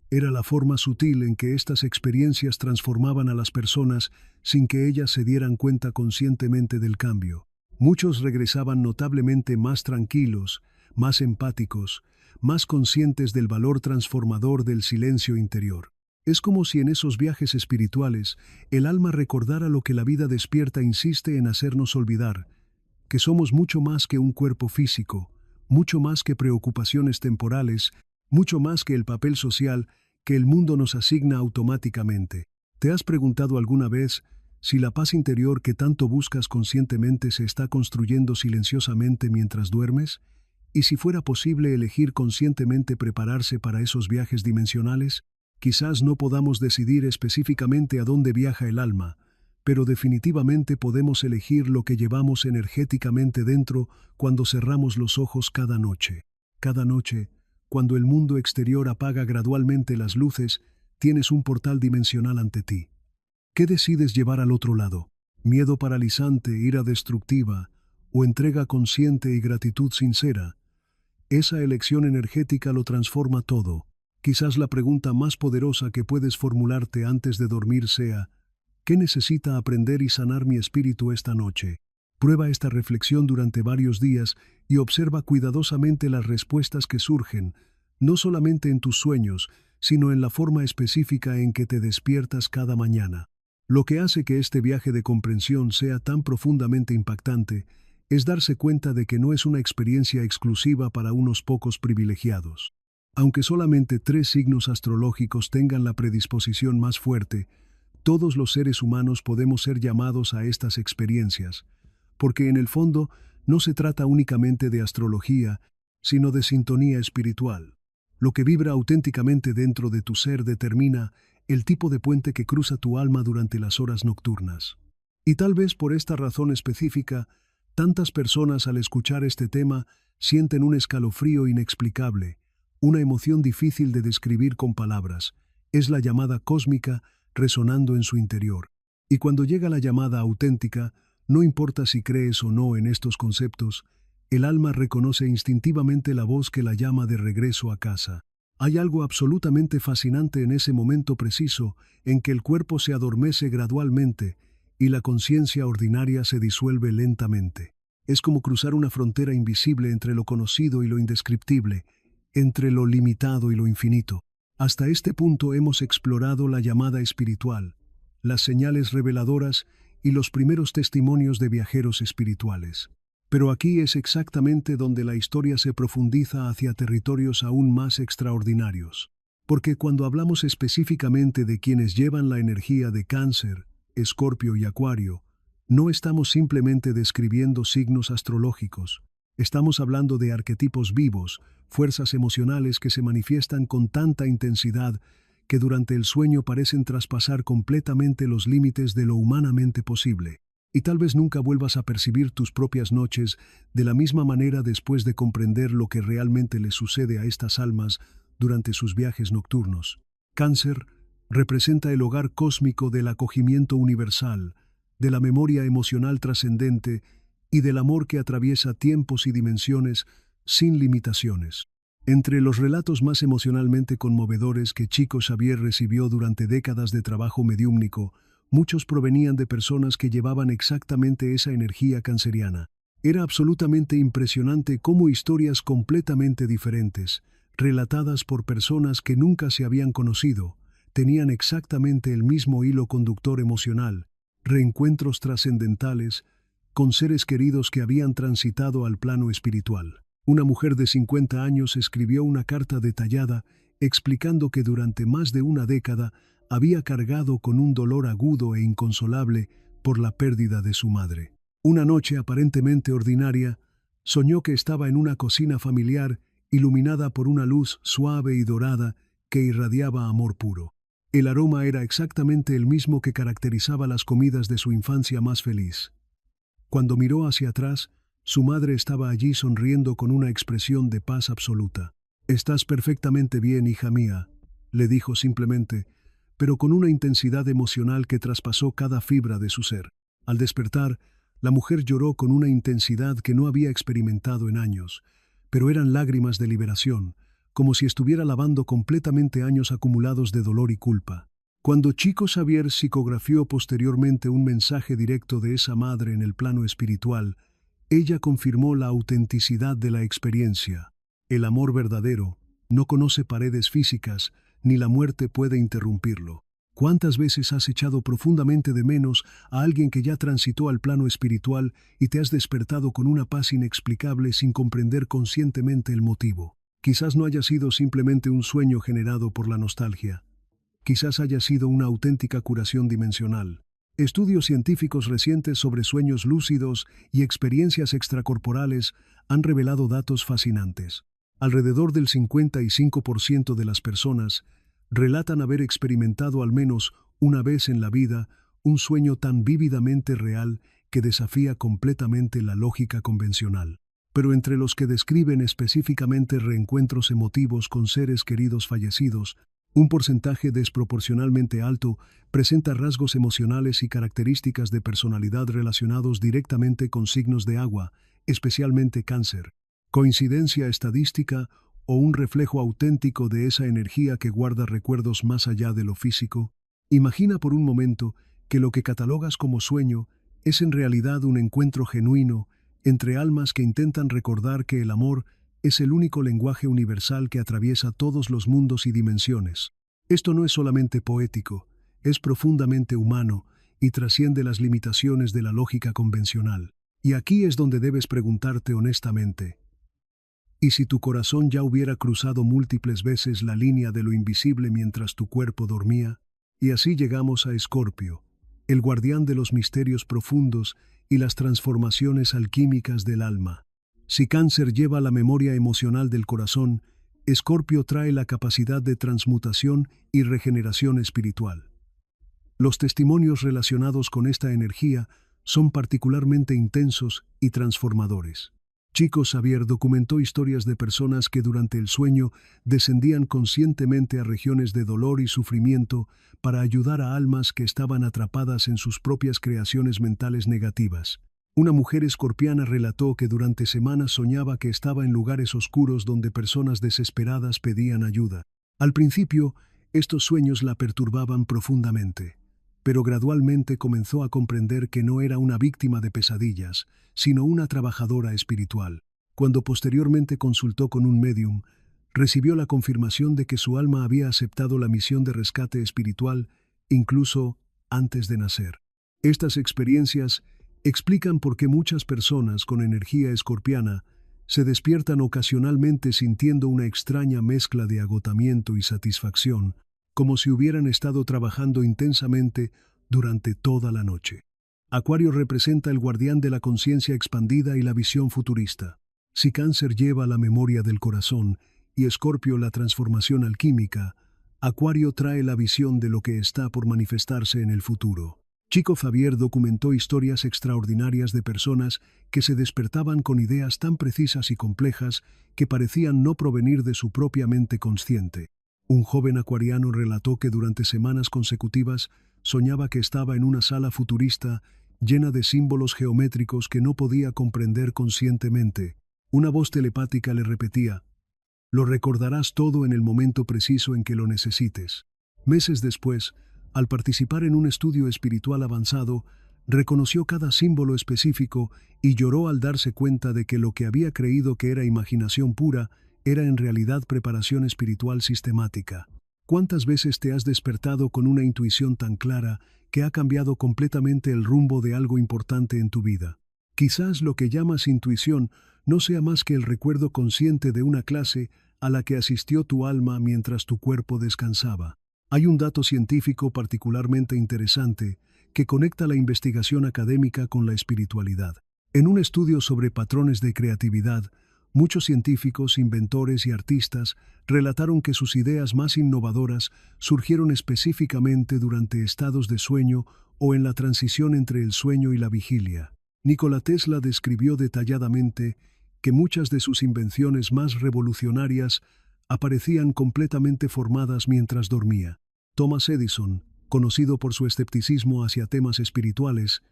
[SPEAKER 1] era la forma sutil en que estas experiencias transformaban a las personas sin que ellas se dieran cuenta conscientemente del cambio. Muchos regresaban notablemente más tranquilos, más empáticos, más conscientes del valor transformador del silencio interior. Es como si en esos viajes espirituales el alma recordara lo que la vida despierta insiste en hacernos olvidar, que somos mucho más que un cuerpo físico, mucho más que preocupaciones temporales, mucho más que el papel social que el mundo nos asigna automáticamente. ¿Te has preguntado alguna vez si la paz interior que tanto buscas conscientemente se está construyendo silenciosamente mientras duermes? ¿Y si fuera posible elegir conscientemente prepararse para esos viajes dimensionales? Quizás no podamos decidir específicamente a dónde viaja el alma, pero definitivamente podemos elegir lo que llevamos energéticamente dentro cuando cerramos los ojos cada noche. Cada noche, cuando el mundo exterior apaga gradualmente las luces, tienes un portal dimensional ante ti. ¿Qué decides llevar al otro lado? ¿Miedo paralizante, ira destructiva, o entrega consciente y gratitud sincera? Esa elección energética lo transforma todo. Quizás la pregunta más poderosa que puedes formularte antes de dormir sea: ¿qué necesita aprender y sanar mi espíritu esta noche? Prueba esta reflexión durante varios días y observa cuidadosamente las respuestas que surgen, no solamente en tus sueños, sino en la forma específica en que te despiertas cada mañana. Lo que hace que este viaje de comprensión sea tan profundamente impactante es darse cuenta de que no es una experiencia exclusiva para unos pocos privilegiados. Aunque solamente 3 signos astrológicos tengan la predisposición más fuerte, todos los seres humanos podemos ser llamados a estas experiencias, porque en el fondo no se trata únicamente de astrología, sino de sintonía espiritual. Lo que vibra auténticamente dentro de tu ser determina el tipo de puente que cruza tu alma durante las horas nocturnas. Y tal vez por esta razón específica, tantas personas al escuchar este tema sienten un escalofrío inexplicable, una emoción difícil de describir con palabras. Es la llamada cósmica resonando en su interior. Y cuando llega la llamada auténtica, no importa si crees o no en estos conceptos, el alma reconoce instintivamente la voz que la llama de regreso a casa. Hay algo absolutamente fascinante en ese momento preciso en que el cuerpo se adormece gradualmente y la conciencia ordinaria se disuelve lentamente. Es como cruzar una frontera invisible entre lo conocido y lo indescriptible, entre lo limitado y lo infinito. Hasta este punto hemos explorado la llamada espiritual, las señales reveladoras y los primeros testimonios de viajeros espirituales. Pero aquí es exactamente donde la historia se profundiza hacia territorios aún más extraordinarios. Porque cuando hablamos específicamente de quienes llevan la energía de Cáncer, Escorpio y Acuario, no estamos simplemente describiendo signos astrológicos. Estamos hablando de arquetipos vivos, fuerzas emocionales que se manifiestan con tanta intensidad que durante el sueño parecen traspasar completamente los límites de lo humanamente posible. Y tal vez nunca vuelvas a percibir tus propias noches de la misma manera después de comprender lo que realmente les sucede a estas almas durante sus viajes nocturnos. Cáncer representa el hogar cósmico del acogimiento universal, de la memoria emocional trascendente y del amor que atraviesa tiempos y dimensiones sin limitaciones. Entre los relatos más emocionalmente conmovedores que Chico Xavier recibió durante décadas de trabajo mediúmnico, muchos provenían de personas que llevaban exactamente esa energía canceriana. Era absolutamente impresionante cómo historias completamente diferentes, relatadas por personas que nunca se habían conocido, tenían exactamente el mismo hilo conductor emocional, reencuentros trascendentales, con seres queridos que habían transitado al plano espiritual. Una mujer de 50 años escribió una carta detallada explicando que durante más de una década había cargado con un dolor agudo e inconsolable por la pérdida de su madre. Una noche aparentemente ordinaria, soñó que estaba en una cocina familiar iluminada por una luz suave y dorada que irradiaba amor puro. El aroma era exactamente el mismo que caracterizaba las comidas de su infancia más feliz. Cuando miró hacia atrás, su madre estaba allí sonriendo con una expresión de paz absoluta. «Estás perfectamente bien, hija mía», le dijo simplemente, pero con una intensidad emocional que traspasó cada fibra de su ser. Al despertar, la mujer lloró con una intensidad que no había experimentado en años, pero eran lágrimas de liberación, como si estuviera lavando completamente años acumulados de dolor y culpa. Cuando Chico Xavier psicografió posteriormente un mensaje directo de esa madre en el plano espiritual, ella confirmó la autenticidad de la experiencia. El amor verdadero no conoce paredes físicas, ni la muerte puede interrumpirlo. ¿Cuántas veces has echado profundamente de menos a alguien que ya transitó al plano espiritual y te has despertado con una paz inexplicable sin comprender conscientemente el motivo? Quizás no haya sido simplemente un sueño generado por la nostalgia. Quizás haya sido una auténtica curación dimensional. Estudios científicos recientes sobre sueños lúcidos y experiencias extracorporales han revelado datos fascinantes. Alrededor del 55% de las personas relatan haber experimentado al menos una vez en la vida un sueño tan vívidamente real que desafía completamente la lógica convencional. Pero entre los que describen específicamente reencuentros emotivos con seres queridos fallecidos, un porcentaje desproporcionalmente alto presenta rasgos emocionales y características de personalidad relacionados directamente con signos de agua, especialmente cáncer. ¿Coincidencia estadística o un reflejo auténtico de esa energía que guarda recuerdos más allá de lo físico? Imagina por un momento que lo que catalogas como sueño es en realidad un encuentro genuino entre almas que intentan recordar que el amor es el único lenguaje universal que atraviesa todos los mundos y dimensiones. Esto no es solamente poético, es profundamente humano y trasciende las limitaciones de la lógica convencional. Y aquí es donde debes preguntarte honestamente: ¿y si tu corazón ya hubiera cruzado múltiples veces la línea de lo invisible mientras tu cuerpo dormía? Y así llegamos a Escorpio, el guardián de los misterios profundos y las transformaciones alquímicas del alma. Si Cáncer lleva la memoria emocional del corazón, Escorpio trae la capacidad de transmutación y regeneración espiritual. Los testimonios relacionados con esta energía son particularmente intensos y transformadores. Chico Xavier documentó historias de personas que durante el sueño descendían conscientemente a regiones de dolor y sufrimiento para ayudar a almas que estaban atrapadas en sus propias creaciones mentales negativas. Una mujer escorpiana relató que durante semanas soñaba que estaba en lugares oscuros donde personas desesperadas pedían ayuda. Al principio, estos sueños la perturbaban profundamente, pero gradualmente comenzó a comprender que no era una víctima de pesadillas, sino una trabajadora espiritual. Cuando posteriormente consultó con un médium, recibió la confirmación de que su alma había aceptado la misión de rescate espiritual incluso antes de nacer. Estas experiencias explican por qué muchas personas con energía escorpiana se despiertan ocasionalmente sintiendo una extraña mezcla de agotamiento y satisfacción, como si hubieran estado trabajando intensamente durante toda la noche. Acuario representa el guardián de la conciencia expandida y la visión futurista. Si Cáncer lleva la memoria del corazón y Escorpio la transformación alquímica, Acuario trae la visión de lo que está por manifestarse en el futuro. Chico Xavier documentó historias extraordinarias de personas que se despertaban con ideas tan precisas y complejas que parecían no provenir de su propia mente consciente. Un joven acuariano relató que durante semanas consecutivas soñaba que estaba en una sala futurista llena de símbolos geométricos que no podía comprender conscientemente. Una voz telepática le repetía: «Lo recordarás todo en el momento preciso en que lo necesites». Meses después, al participar en un estudio espiritual avanzado, Reconoció cada símbolo específico y lloró al darse cuenta de que lo que había creído que era imaginación pura era en realidad preparación espiritual sistemática. ¿Cuántas veces te has despertado con una intuición tan clara que ha cambiado completamente el rumbo de algo importante en tu vida? Quizás lo que llamas intuición no sea más que el recuerdo consciente de una clase a la que asistió tu alma mientras tu cuerpo descansaba. Hay un dato científico particularmente interesante que conecta la investigación académica con la espiritualidad. En un estudio sobre patrones de creatividad, muchos científicos, inventores y artistas relataron que sus ideas más innovadoras surgieron específicamente durante estados de sueño o en la transición entre el sueño y la vigilia. Nikola Tesla describió detalladamente que muchas de sus invenciones más revolucionarias aparecían completamente formadas mientras dormía. Thomas Edison, conocido por su escepticismo hacia temas espirituales,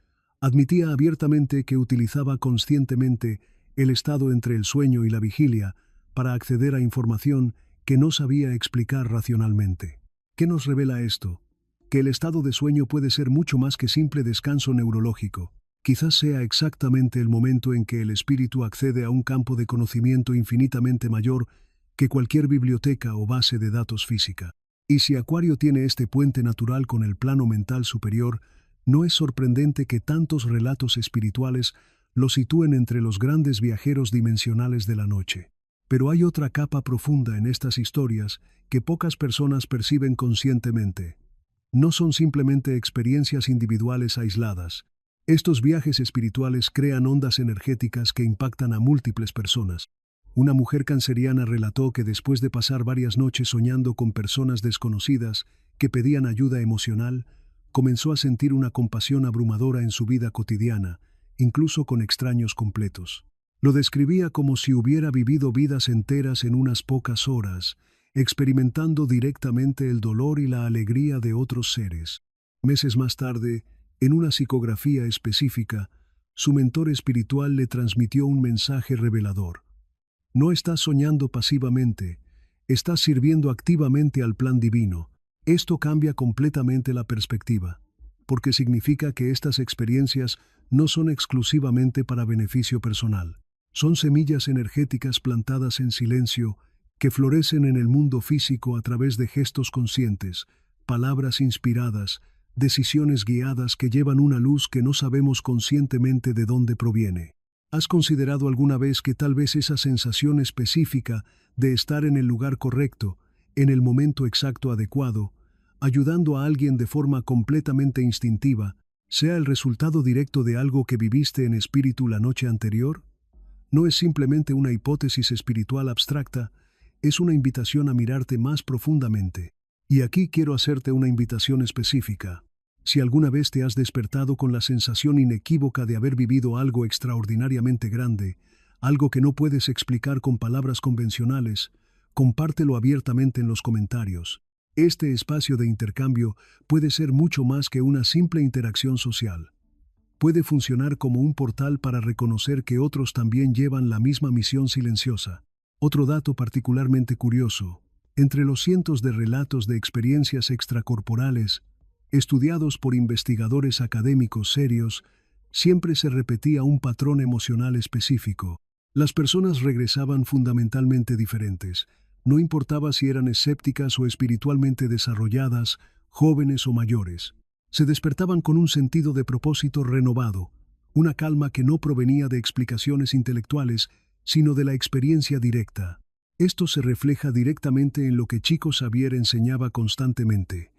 [SPEAKER 1] admitía abiertamente que utilizaba conscientemente el estado entre el sueño y la vigilia para acceder a información que no sabía explicar racionalmente. ¿Qué nos revela esto? Que el estado de sueño puede ser mucho más que simple descanso neurológico. Quizás sea exactamente el momento en que el espíritu accede a un campo de conocimiento infinitamente mayor que cualquier biblioteca o base de datos física. Y si Acuario tiene este puente natural con el plano mental superior, no es sorprendente que tantos relatos espirituales lo sitúen entre los grandes viajeros dimensionales de la noche. Pero hay otra capa profunda en estas historias que pocas personas perciben conscientemente. No son simplemente experiencias individuales aisladas. Estos viajes espirituales crean ondas energéticas que impactan a múltiples personas. Una mujer canceriana relató que después de pasar varias noches soñando con personas desconocidas que pedían ayuda emocional, comenzó a sentir una compasión abrumadora en su vida cotidiana, incluso con extraños completos. Lo describía como si hubiera vivido vidas enteras en unas pocas horas, experimentando directamente el dolor y la alegría de otros seres. Meses más tarde, en una psicografía específica, su mentor espiritual le transmitió un mensaje revelador. No estás soñando pasivamente, estás sirviendo activamente al plan divino. Esto cambia completamente la perspectiva, porque significa que estas experiencias no son exclusivamente para beneficio personal. Son semillas energéticas plantadas en silencio que florecen en el mundo físico a través de gestos conscientes, palabras inspiradas, decisiones guiadas que llevan una luz que no sabemos conscientemente de dónde proviene. ¿Has considerado alguna vez que tal vez esa sensación específica de estar en el lugar correcto, en el momento exacto adecuado, ayudando a alguien de forma completamente instintiva, sea el resultado directo de algo que viviste en espíritu la noche anterior? No es simplemente una hipótesis espiritual abstracta, es una invitación a mirarte más profundamente. Y aquí quiero hacerte una invitación específica. Si alguna vez te has despertado con la sensación inequívoca de haber vivido algo extraordinariamente grande, algo que no puedes explicar con palabras convencionales, compártelo abiertamente en los comentarios. Este espacio de intercambio puede ser mucho más que una simple interacción social. Puede funcionar como un portal para reconocer que otros también llevan la misma misión silenciosa. Otro dato particularmente curioso: entre los cientos de relatos de experiencias extracorporales estudiados por investigadores académicos serios, siempre se repetía un patrón emocional específico. Las personas regresaban fundamentalmente diferentes. No importaba si eran escépticas o espiritualmente desarrolladas, jóvenes o mayores. Se despertaban con un sentido de propósito renovado, una calma que no provenía de explicaciones intelectuales, sino de la experiencia directa. Esto se refleja directamente en lo que Chico Xavier enseñaba constantemente.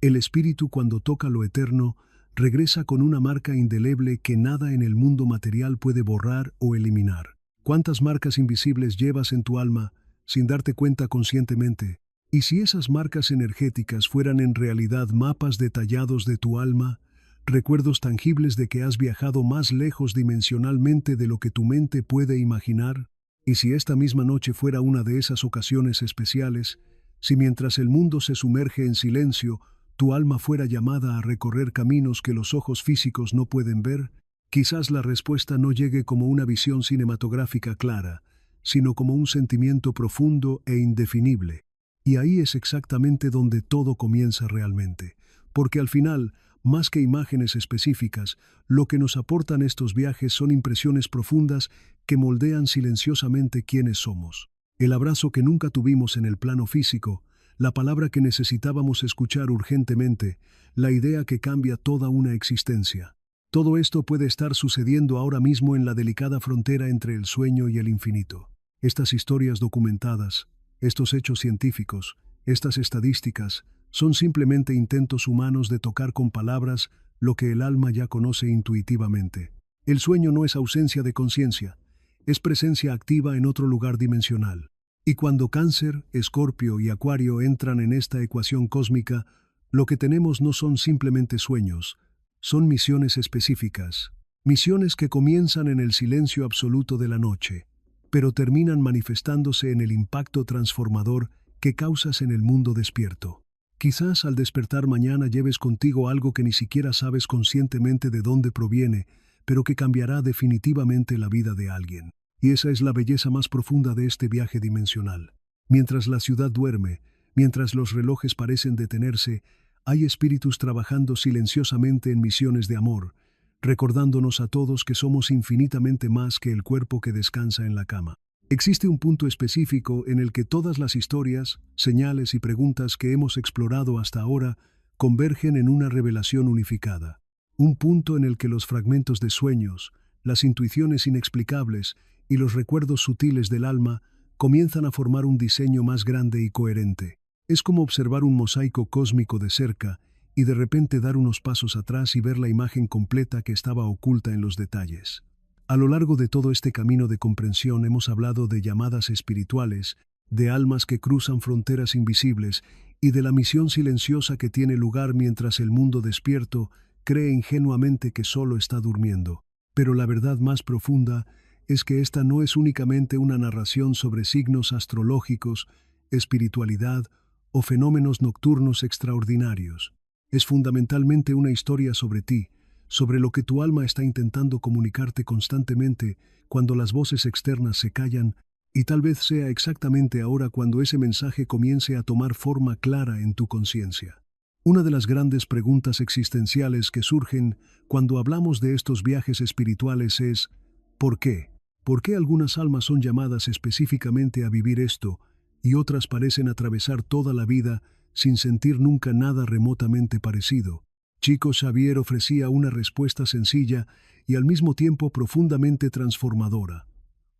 [SPEAKER 1] El espíritu, cuando toca lo eterno, regresa con una marca indeleble que nada en el mundo material puede borrar o eliminar. ¿Cuántas marcas invisibles llevas en tu alma sin darte cuenta conscientemente? Y si esas marcas energéticas fueran en realidad mapas detallados de tu alma, recuerdos tangibles de que has viajado más lejos dimensionalmente de lo que tu mente puede imaginar, y si esta misma noche fuera una de esas ocasiones especiales, si mientras el mundo se sumerge en silencio, tu alma fuera llamada a recorrer caminos que los ojos físicos no pueden ver, quizás la respuesta no llegue como una visión cinematográfica clara, sino como un sentimiento profundo e indefinible. Y ahí es exactamente donde todo comienza realmente, porque al final, Más que imágenes específicas, lo que nos aportan estos viajes son impresiones profundas que moldean silenciosamente quiénes somos. El abrazo que nunca tuvimos en el plano físico, la palabra que necesitábamos escuchar urgentemente, la idea que cambia toda una existencia. Todo esto puede estar sucediendo ahora mismo en la delicada frontera entre el sueño y el infinito. Estas historias documentadas, estos hechos científicos, estas estadísticas, son simplemente intentos humanos de tocar con palabras lo que el alma ya conoce intuitivamente. El sueño no es ausencia de conciencia, es presencia activa en otro lugar dimensional. Y cuando Cáncer, Escorpio y Acuario entran en esta ecuación cósmica, lo que tenemos no son simplemente sueños, son misiones específicas, misiones que comienzan en el silencio absoluto de la noche, pero terminan manifestándose en el impacto transformador que causas en el mundo despierto. Quizás al despertar mañana lleves contigo algo que ni siquiera sabes conscientemente de dónde proviene, pero que cambiará definitivamente la vida de alguien. Y esa es la belleza más profunda de este viaje dimensional. Mientras la ciudad duerme, mientras los relojes parecen detenerse, hay espíritus trabajando silenciosamente en misiones de amor, recordándonos a todos que somos infinitamente más que el cuerpo que descansa en la cama. Existe un punto específico en el que todas las historias, señales y preguntas que hemos explorado hasta ahora convergen en una revelación unificada. Un punto en el que los fragmentos de sueños, las intuiciones inexplicables y los recuerdos sutiles del alma comienzan a formar un diseño más grande y coherente. Es como observar un mosaico cósmico de cerca y de repente dar unos pasos atrás y ver la imagen completa que estaba oculta en los detalles. A lo largo de todo este camino de comprensión hemos hablado de llamadas espirituales, de almas que cruzan fronteras invisibles y de la misión silenciosa que tiene lugar mientras el mundo despierto cree ingenuamente que solo está durmiendo. Pero la verdad más profunda es que esta no es únicamente una narración sobre signos astrológicos, espiritualidad o fenómenos nocturnos extraordinarios. Es fundamentalmente una historia sobre ti, sobre lo que tu alma está intentando comunicarte constantemente cuando las voces externas se callan, y tal vez sea exactamente ahora cuando ese mensaje comience a tomar forma clara en tu conciencia. Una de las grandes preguntas existenciales que surgen cuando hablamos de estos viajes espirituales es ¿por qué? ¿Por qué algunas almas son llamadas específicamente a vivir esto y otras parecen atravesar toda la vida sin sentir nunca nada remotamente parecido? Chico Xavier ofrecía una respuesta sencilla y al mismo tiempo profundamente transformadora.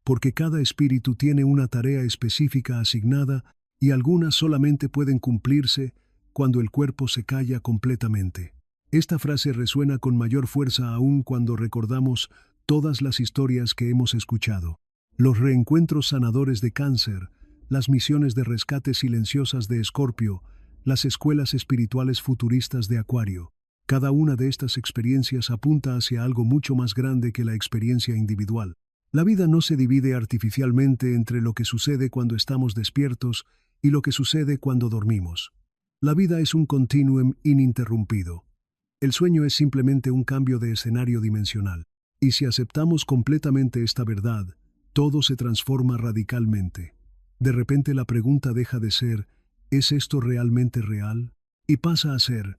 [SPEAKER 1] Porque cada espíritu tiene una tarea específica asignada y algunas solamente pueden cumplirse cuando el cuerpo se calla completamente. Esta frase resuena con mayor fuerza aún cuando recordamos todas las historias que hemos escuchado. Los reencuentros sanadores de Cáncer, las misiones de rescate silenciosas de Escorpio, las escuelas espirituales futuristas de Acuario. Cada una de estas experiencias apunta hacia algo mucho más grande que la experiencia individual. La vida no se divide artificialmente entre lo que sucede cuando estamos despiertos y lo que sucede cuando dormimos. La vida es un continuum ininterrumpido. El sueño es simplemente un cambio de escenario dimensional. Y si aceptamos completamente esta verdad, todo se transforma radicalmente. De repente la pregunta deja de ser ¿es esto realmente real? Y pasa a ser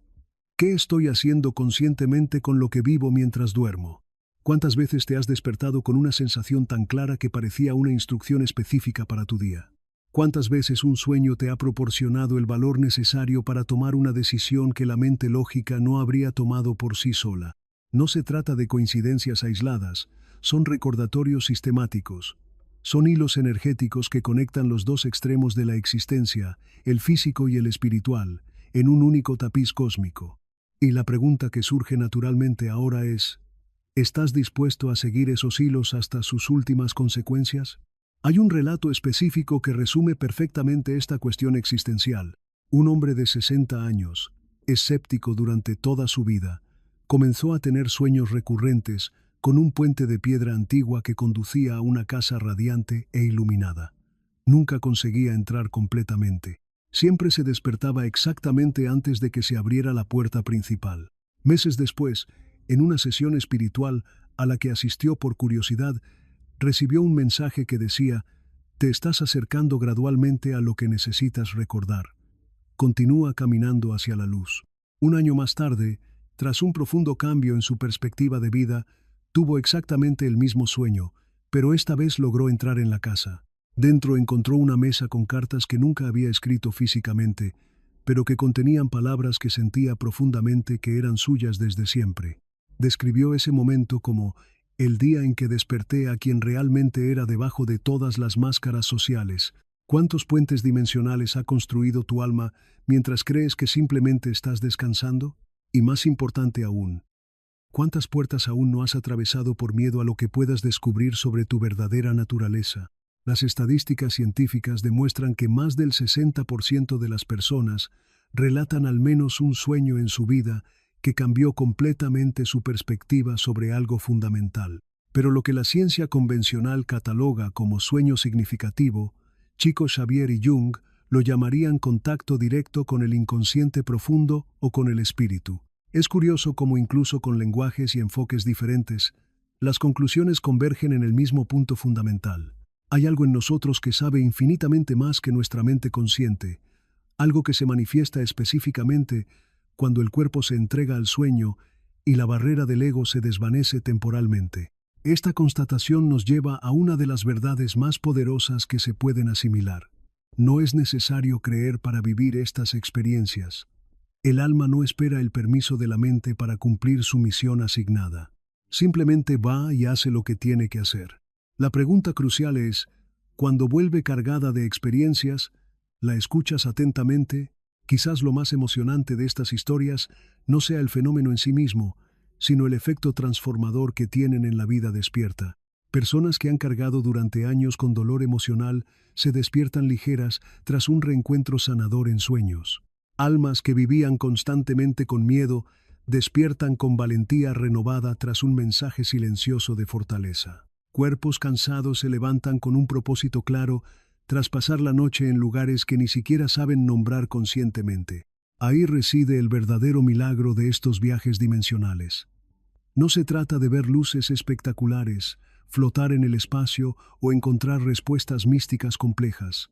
[SPEAKER 1] ¿qué estoy haciendo conscientemente con lo que vivo mientras duermo? ¿Cuántas veces te has despertado con una sensación tan clara que parecía una instrucción específica para tu día? ¿Cuántas veces un sueño te ha proporcionado el valor necesario para tomar una decisión que la mente lógica no habría tomado por sí sola? No se trata de coincidencias aisladas, son recordatorios sistemáticos. Son hilos energéticos que conectan los dos extremos de la existencia, el físico y el espiritual, en un único tapiz cósmico. Y la pregunta que surge naturalmente ahora es, ¿estás dispuesto a seguir esos hilos hasta sus últimas consecuencias? Hay un relato específico que resume perfectamente esta cuestión existencial. Un hombre de 60 años, escéptico durante toda su vida, comenzó a tener sueños recurrentes con un puente de piedra antigua que conducía a una casa radiante e iluminada. Nunca conseguía entrar completamente. Siempre se despertaba exactamente antes de que se abriera la puerta principal. Meses después, en una sesión espiritual a la que asistió por curiosidad, recibió un mensaje que decía: «Te estás acercando gradualmente a lo que necesitas recordar. Continúa caminando hacia la luz». Un año más tarde, tras un profundo cambio en su perspectiva de vida, tuvo exactamente el mismo sueño, pero esta vez logró entrar en la casa. Dentro encontró una mesa con cartas que nunca había escrito físicamente, pero que contenían palabras que sentía profundamente que eran suyas desde siempre. Describió ese momento como el día en que desperté a quien realmente era debajo de todas las máscaras sociales. ¿Cuántos puentes dimensionales ha construido tu alma mientras crees que simplemente estás descansando? Y más importante aún, ¿cuántas puertas aún no has atravesado por miedo a lo que puedas descubrir sobre tu verdadera naturaleza? Las estadísticas científicas demuestran que más del 60% de las personas relatan al menos un sueño en su vida que cambió completamente su perspectiva sobre algo fundamental. Pero lo que la ciencia convencional cataloga como sueño significativo, Chico Xavier y Jung lo llamarían contacto directo con el inconsciente profundo o con el espíritu. Es curioso cómo incluso con lenguajes y enfoques diferentes, las conclusiones convergen en el mismo punto fundamental. Hay algo en nosotros que sabe infinitamente más que nuestra mente consciente, algo que se manifiesta específicamente cuando el cuerpo se entrega al sueño y la barrera del ego se desvanece temporalmente. Esta constatación nos lleva a una de las verdades más poderosas que se pueden asimilar. No es necesario creer para vivir estas experiencias. El alma no espera el permiso de la mente para cumplir su misión asignada. Simplemente va y hace lo que tiene que hacer. La pregunta crucial es, cuando vuelve cargada de experiencias, ¿la escuchas atentamente? Quizás lo más emocionante de estas historias no sea el fenómeno en sí mismo, sino el efecto transformador que tienen en la vida despierta. Personas que han cargado durante años con dolor emocional se despiertan ligeras tras un reencuentro sanador en sueños. Almas que vivían constantemente con miedo despiertan con valentía renovada tras un mensaje silencioso de fortaleza. Cuerpos cansados se levantan con un propósito claro tras pasar la noche en lugares que ni siquiera saben nombrar conscientemente. Ahí reside el verdadero milagro de estos viajes dimensionales. No se trata de ver luces espectaculares, flotar en el espacio o encontrar respuestas místicas complejas.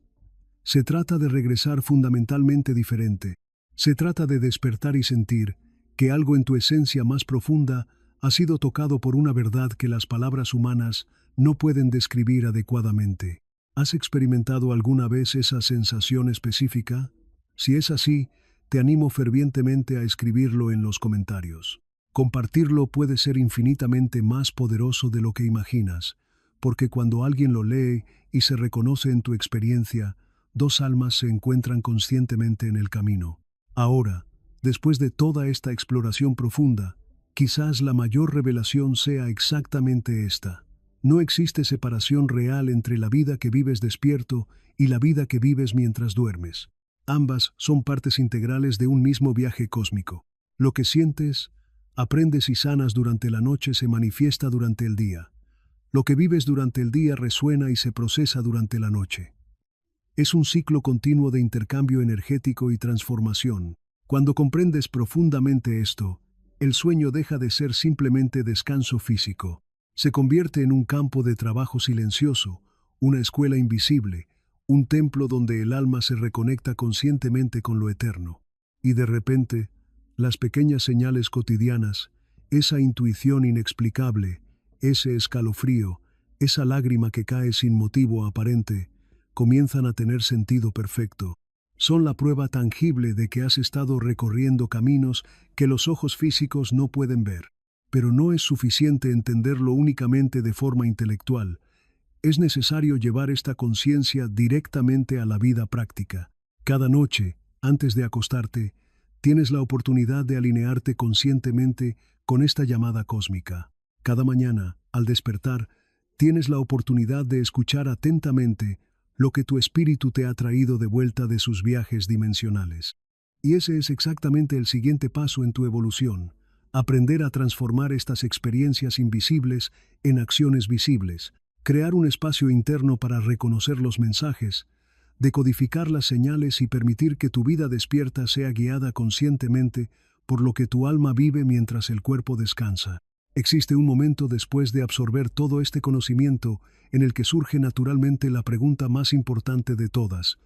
[SPEAKER 1] Se trata de regresar fundamentalmente diferente. Se trata de despertar y sentir que algo en tu esencia más profunda ha sido tocado por una verdad que las palabras humanas no pueden describir adecuadamente. ¿Has experimentado alguna vez esa sensación específica? Si es así, te animo fervientemente a escribirlo en los comentarios. Compartirlo puede ser infinitamente más poderoso de lo que imaginas, porque cuando alguien lo lee y se reconoce en tu experiencia, dos almas se encuentran conscientemente en el camino. Ahora, después de toda esta exploración profunda, quizás la mayor revelación sea exactamente esta. No existe separación real entre la vida que vives despierto y la vida que vives mientras duermes. Ambas son partes integrales de un mismo viaje cósmico. Lo que sientes, aprendes y sanas durante la noche se manifiesta durante el día. Lo que vives durante el día resuena y se procesa durante la noche. Es un ciclo continuo de intercambio energético y transformación. Cuando comprendes profundamente esto, el sueño deja de ser simplemente descanso físico. Se convierte en un campo de trabajo silencioso, una escuela invisible, un templo donde el alma se reconecta conscientemente con lo eterno. Y de repente, las pequeñas señales cotidianas, esa intuición inexplicable, ese escalofrío, esa lágrima que cae sin motivo aparente, comienzan a tener sentido perfecto. Son la prueba tangible de que has estado recorriendo caminos que los ojos físicos no pueden ver. Pero no es suficiente entenderlo únicamente de forma intelectual. Es necesario llevar esta conciencia directamente a la vida práctica. Cada noche, antes de acostarte, tienes la oportunidad de alinearte conscientemente con esta llamada cósmica. Cada mañana, al despertar, tienes la oportunidad de escuchar atentamente lo que tu espíritu te ha traído de vuelta de sus viajes dimensionales. Y ese es exactamente el siguiente paso en tu evolución. Aprender a transformar estas experiencias invisibles en acciones visibles, crear un espacio interno para reconocer los mensajes, decodificar las señales y permitir que tu vida despierta sea guiada conscientemente por lo que tu alma vive mientras el cuerpo descansa. Existe un momento después de absorber todo este conocimiento en el que surge naturalmente la pregunta más importante de todas: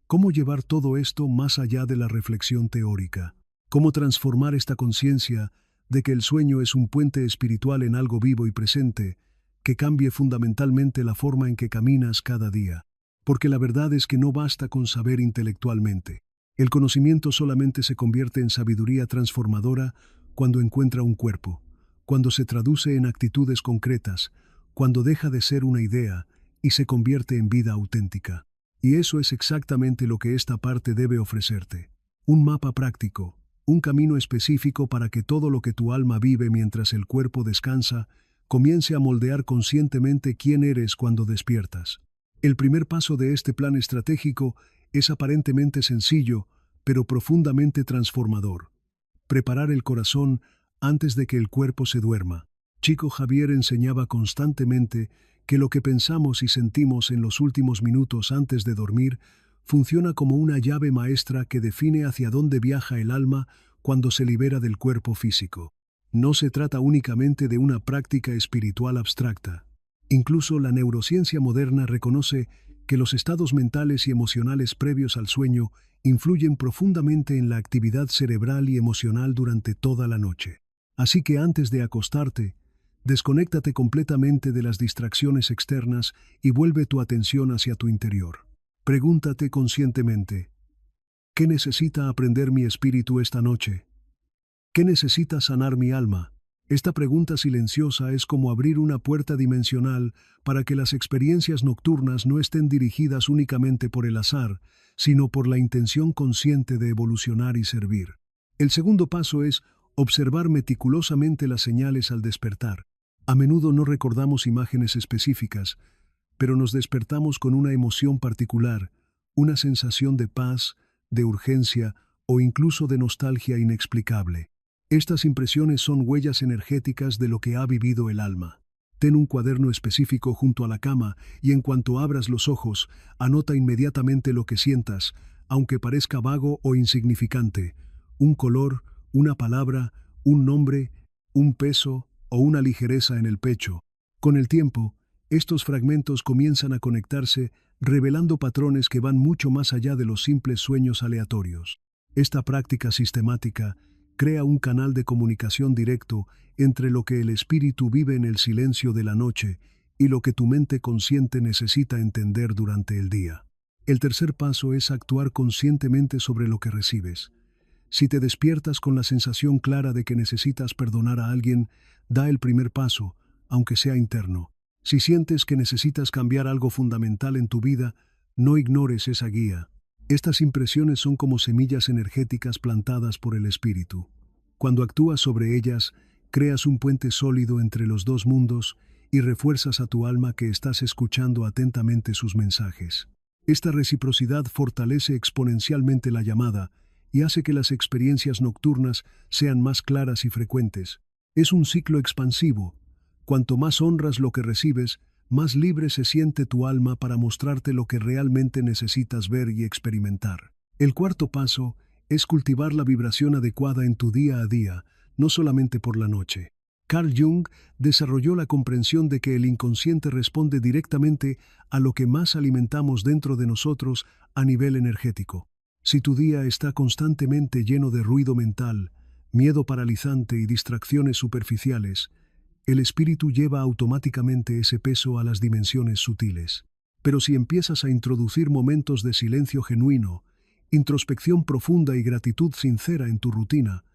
[SPEAKER 1] ¿cómo llevar todo esto más allá de la reflexión teórica? ¿Cómo transformar esta conciencia de que el sueño es un puente espiritual en algo vivo y presente, que cambie fundamentalmente la forma en que caminas cada día. Porque la verdad es que no basta con saber intelectualmente. El conocimiento solamente se convierte en sabiduría transformadora cuando encuentra un cuerpo, cuando se traduce en actitudes concretas, cuando deja de ser una idea y se convierte en vida auténtica. Y eso es exactamente lo que esta parte debe ofrecerte. Un mapa práctico, un camino específico para que todo lo que tu alma vive mientras el cuerpo descansa comience a moldear conscientemente quién eres cuando despiertas. El primer paso de este plan estratégico es aparentemente sencillo, pero profundamente transformador. Preparar el corazón antes de que el cuerpo se duerma. Chico Javier enseñaba constantemente que lo que pensamos y sentimos en los últimos minutos antes de dormir funciona como una llave maestra que define hacia dónde viaja el alma cuando se libera del cuerpo físico. No se trata únicamente de una práctica espiritual abstracta. Incluso la neurociencia moderna reconoce que los estados mentales y emocionales previos al sueño influyen profundamente en la actividad cerebral y emocional durante toda la noche. Así que antes de acostarte, desconéctate completamente de las distracciones externas y vuelve tu atención hacia tu interior. Pregúntate conscientemente, ¿qué necesita aprender mi espíritu esta noche? ¿Qué necesita sanar mi alma? Esta pregunta silenciosa es como abrir una puerta dimensional para que las experiencias nocturnas no estén dirigidas únicamente por el azar, sino por la intención consciente de evolucionar y servir. El segundo paso es observar meticulosamente las señales al despertar. A menudo no recordamos imágenes específicas, pero nos despertamos con una emoción particular, una sensación de paz, de urgencia o incluso de nostalgia inexplicable. Estas impresiones son huellas energéticas de lo que ha vivido el alma. Ten un cuaderno específico junto a la cama y en cuanto abras los ojos, anota inmediatamente lo que sientas, aunque parezca vago o insignificante. Un color, una palabra, un nombre, un peso o una ligereza en el pecho. Con el tiempo, estos fragmentos comienzan a conectarse, revelando patrones que van mucho más allá de los simples sueños aleatorios. Esta práctica sistemática crea un canal de comunicación directo entre lo que el espíritu vive en el silencio de la noche y lo que tu mente consciente necesita entender durante el día. El tercer paso es actuar conscientemente sobre lo que recibes. Si te despiertas con la sensación clara de que necesitas perdonar a alguien, da el primer paso, aunque sea interno. Si sientes que necesitas cambiar algo fundamental en tu vida, no ignores esa guía. Estas impresiones son como semillas energéticas plantadas por el espíritu. Cuando actúas sobre ellas, creas un puente sólido entre los dos mundos y refuerzas a tu alma que estás escuchando atentamente sus mensajes. Esta reciprocidad fortalece exponencialmente la llamada y hace que las experiencias nocturnas sean más claras y frecuentes. Es un ciclo expansivo. Cuanto más honras lo que recibes, más libre se siente tu alma para mostrarte lo que realmente necesitas ver y experimentar. El cuarto paso es cultivar la vibración adecuada en tu día a día, no solamente por la noche. Carl Jung desarrolló la comprensión de que el inconsciente responde directamente a lo que más alimentamos dentro de nosotros a nivel energético. Si tu día está constantemente lleno de ruido mental, miedo paralizante y distracciones superficiales, el espíritu lleva automáticamente ese peso a las dimensiones sutiles. Pero si empiezas a introducir momentos de silencio genuino, introspección profunda y gratitud sincera en tu rutina,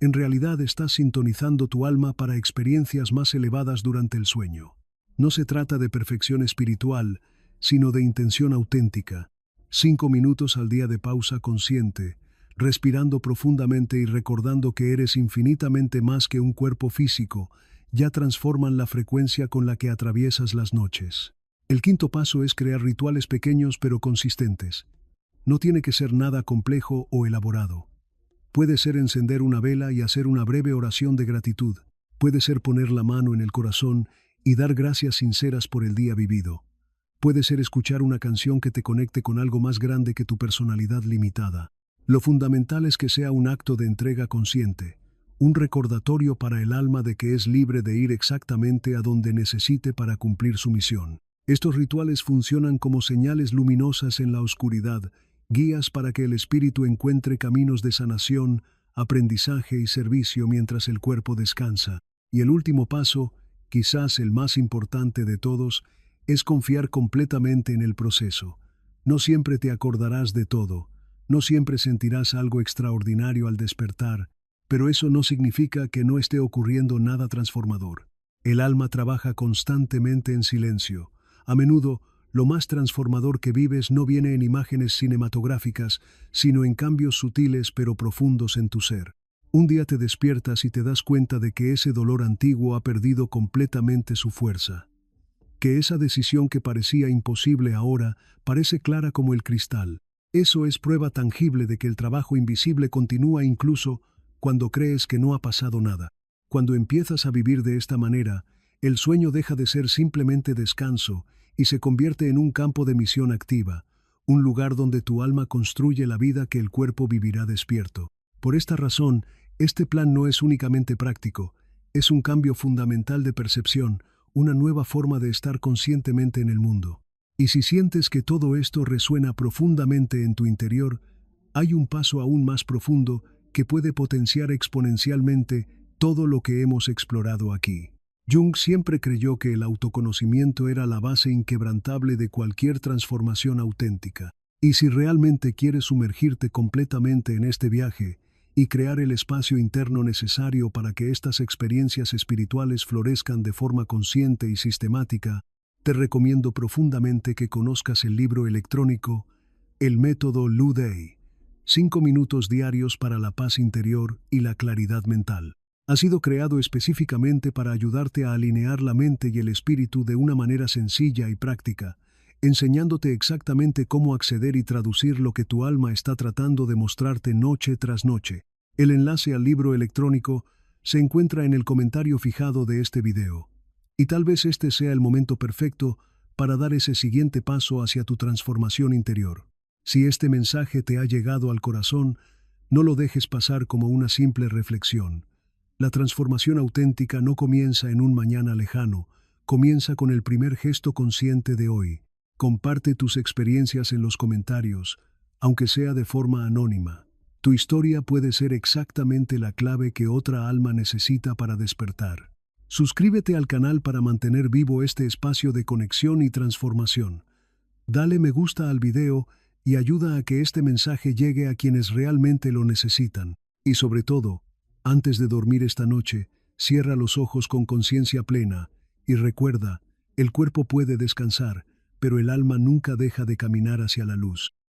[SPEAKER 1] en realidad estás sintonizando tu alma para experiencias más elevadas durante el sueño. No se trata de perfección espiritual, sino de intención auténtica. 5 minutos al día de pausa consciente, respirando profundamente y recordando que eres infinitamente más que un cuerpo físico, ya transforman la frecuencia con la que atraviesas las noches. El quinto paso es crear rituales pequeños pero consistentes. No tiene que ser nada complejo o elaborado. Puede ser encender una vela y hacer una breve oración de gratitud. Puede ser poner la mano en el corazón y dar gracias sinceras por el día vivido. Puede ser escuchar una canción que te conecte con algo más grande que tu personalidad limitada. Lo fundamental es que sea un acto de entrega consciente. Un recordatorio para el alma de que es libre de ir exactamente a donde necesite para cumplir su misión. Estos rituales funcionan como señales luminosas en la oscuridad, guías para que el espíritu encuentre caminos de sanación, aprendizaje y servicio mientras el cuerpo descansa. Y el último paso, quizás el más importante de todos, es confiar completamente en el proceso. No siempre te acordarás de todo, no siempre sentirás algo extraordinario al despertar, pero eso no significa que no esté ocurriendo nada transformador. El alma trabaja constantemente en silencio. A menudo, lo más transformador que vives no viene en imágenes cinematográficas, sino en cambios sutiles pero profundos en tu ser. Un día te despiertas y te das cuenta de que ese dolor antiguo ha perdido completamente su fuerza. Que esa decisión que parecía imposible ahora parece clara como el cristal. Eso es prueba tangible de que el trabajo invisible continúa incluso cuando crees que no ha pasado nada. Cuando empiezas a vivir de esta manera, el sueño deja de ser simplemente descanso y se convierte en un campo de misión activa, un lugar donde tu alma construye la vida que el cuerpo vivirá despierto. Por esta razón, este plan no es únicamente práctico, es un cambio fundamental de percepción, una nueva forma de estar conscientemente en el mundo. Y si sientes que todo esto resuena profundamente en tu interior, hay un paso aún más profundo que puede potenciar exponencialmente todo lo que hemos explorado aquí. Jung siempre creyó que el autoconocimiento era la base inquebrantable de cualquier transformación auténtica. Y si realmente quieres sumergirte completamente en este viaje y crear el espacio interno necesario para que estas experiencias espirituales florezcan de forma consciente y sistemática, te recomiendo profundamente que conozcas el libro electrónico El Método Lu Dei, 5 minutos diarios para la paz interior y la claridad mental. Ha sido creado específicamente para ayudarte a alinear la mente y el espíritu de una manera sencilla y práctica, enseñándote exactamente cómo acceder y traducir lo que tu alma está tratando de mostrarte noche tras noche. El enlace al libro electrónico se encuentra en el comentario fijado de este video. Y tal vez este sea el momento perfecto para dar ese siguiente paso hacia tu transformación interior. Si este mensaje te ha llegado al corazón, no lo dejes pasar como una simple reflexión. La transformación auténtica no comienza en un mañana lejano, comienza con el primer gesto consciente de hoy. Comparte tus experiencias en los comentarios, aunque sea de forma anónima. Tu historia puede ser exactamente la clave que otra alma necesita para despertar. Suscríbete al canal para mantener vivo este espacio de conexión y transformación. Dale me gusta al video y ayuda a que este mensaje llegue a quienes realmente lo necesitan. Y sobre todo, antes de dormir esta noche, cierra los ojos con conciencia plena y recuerda, el cuerpo puede descansar, pero el alma nunca deja de caminar hacia la luz.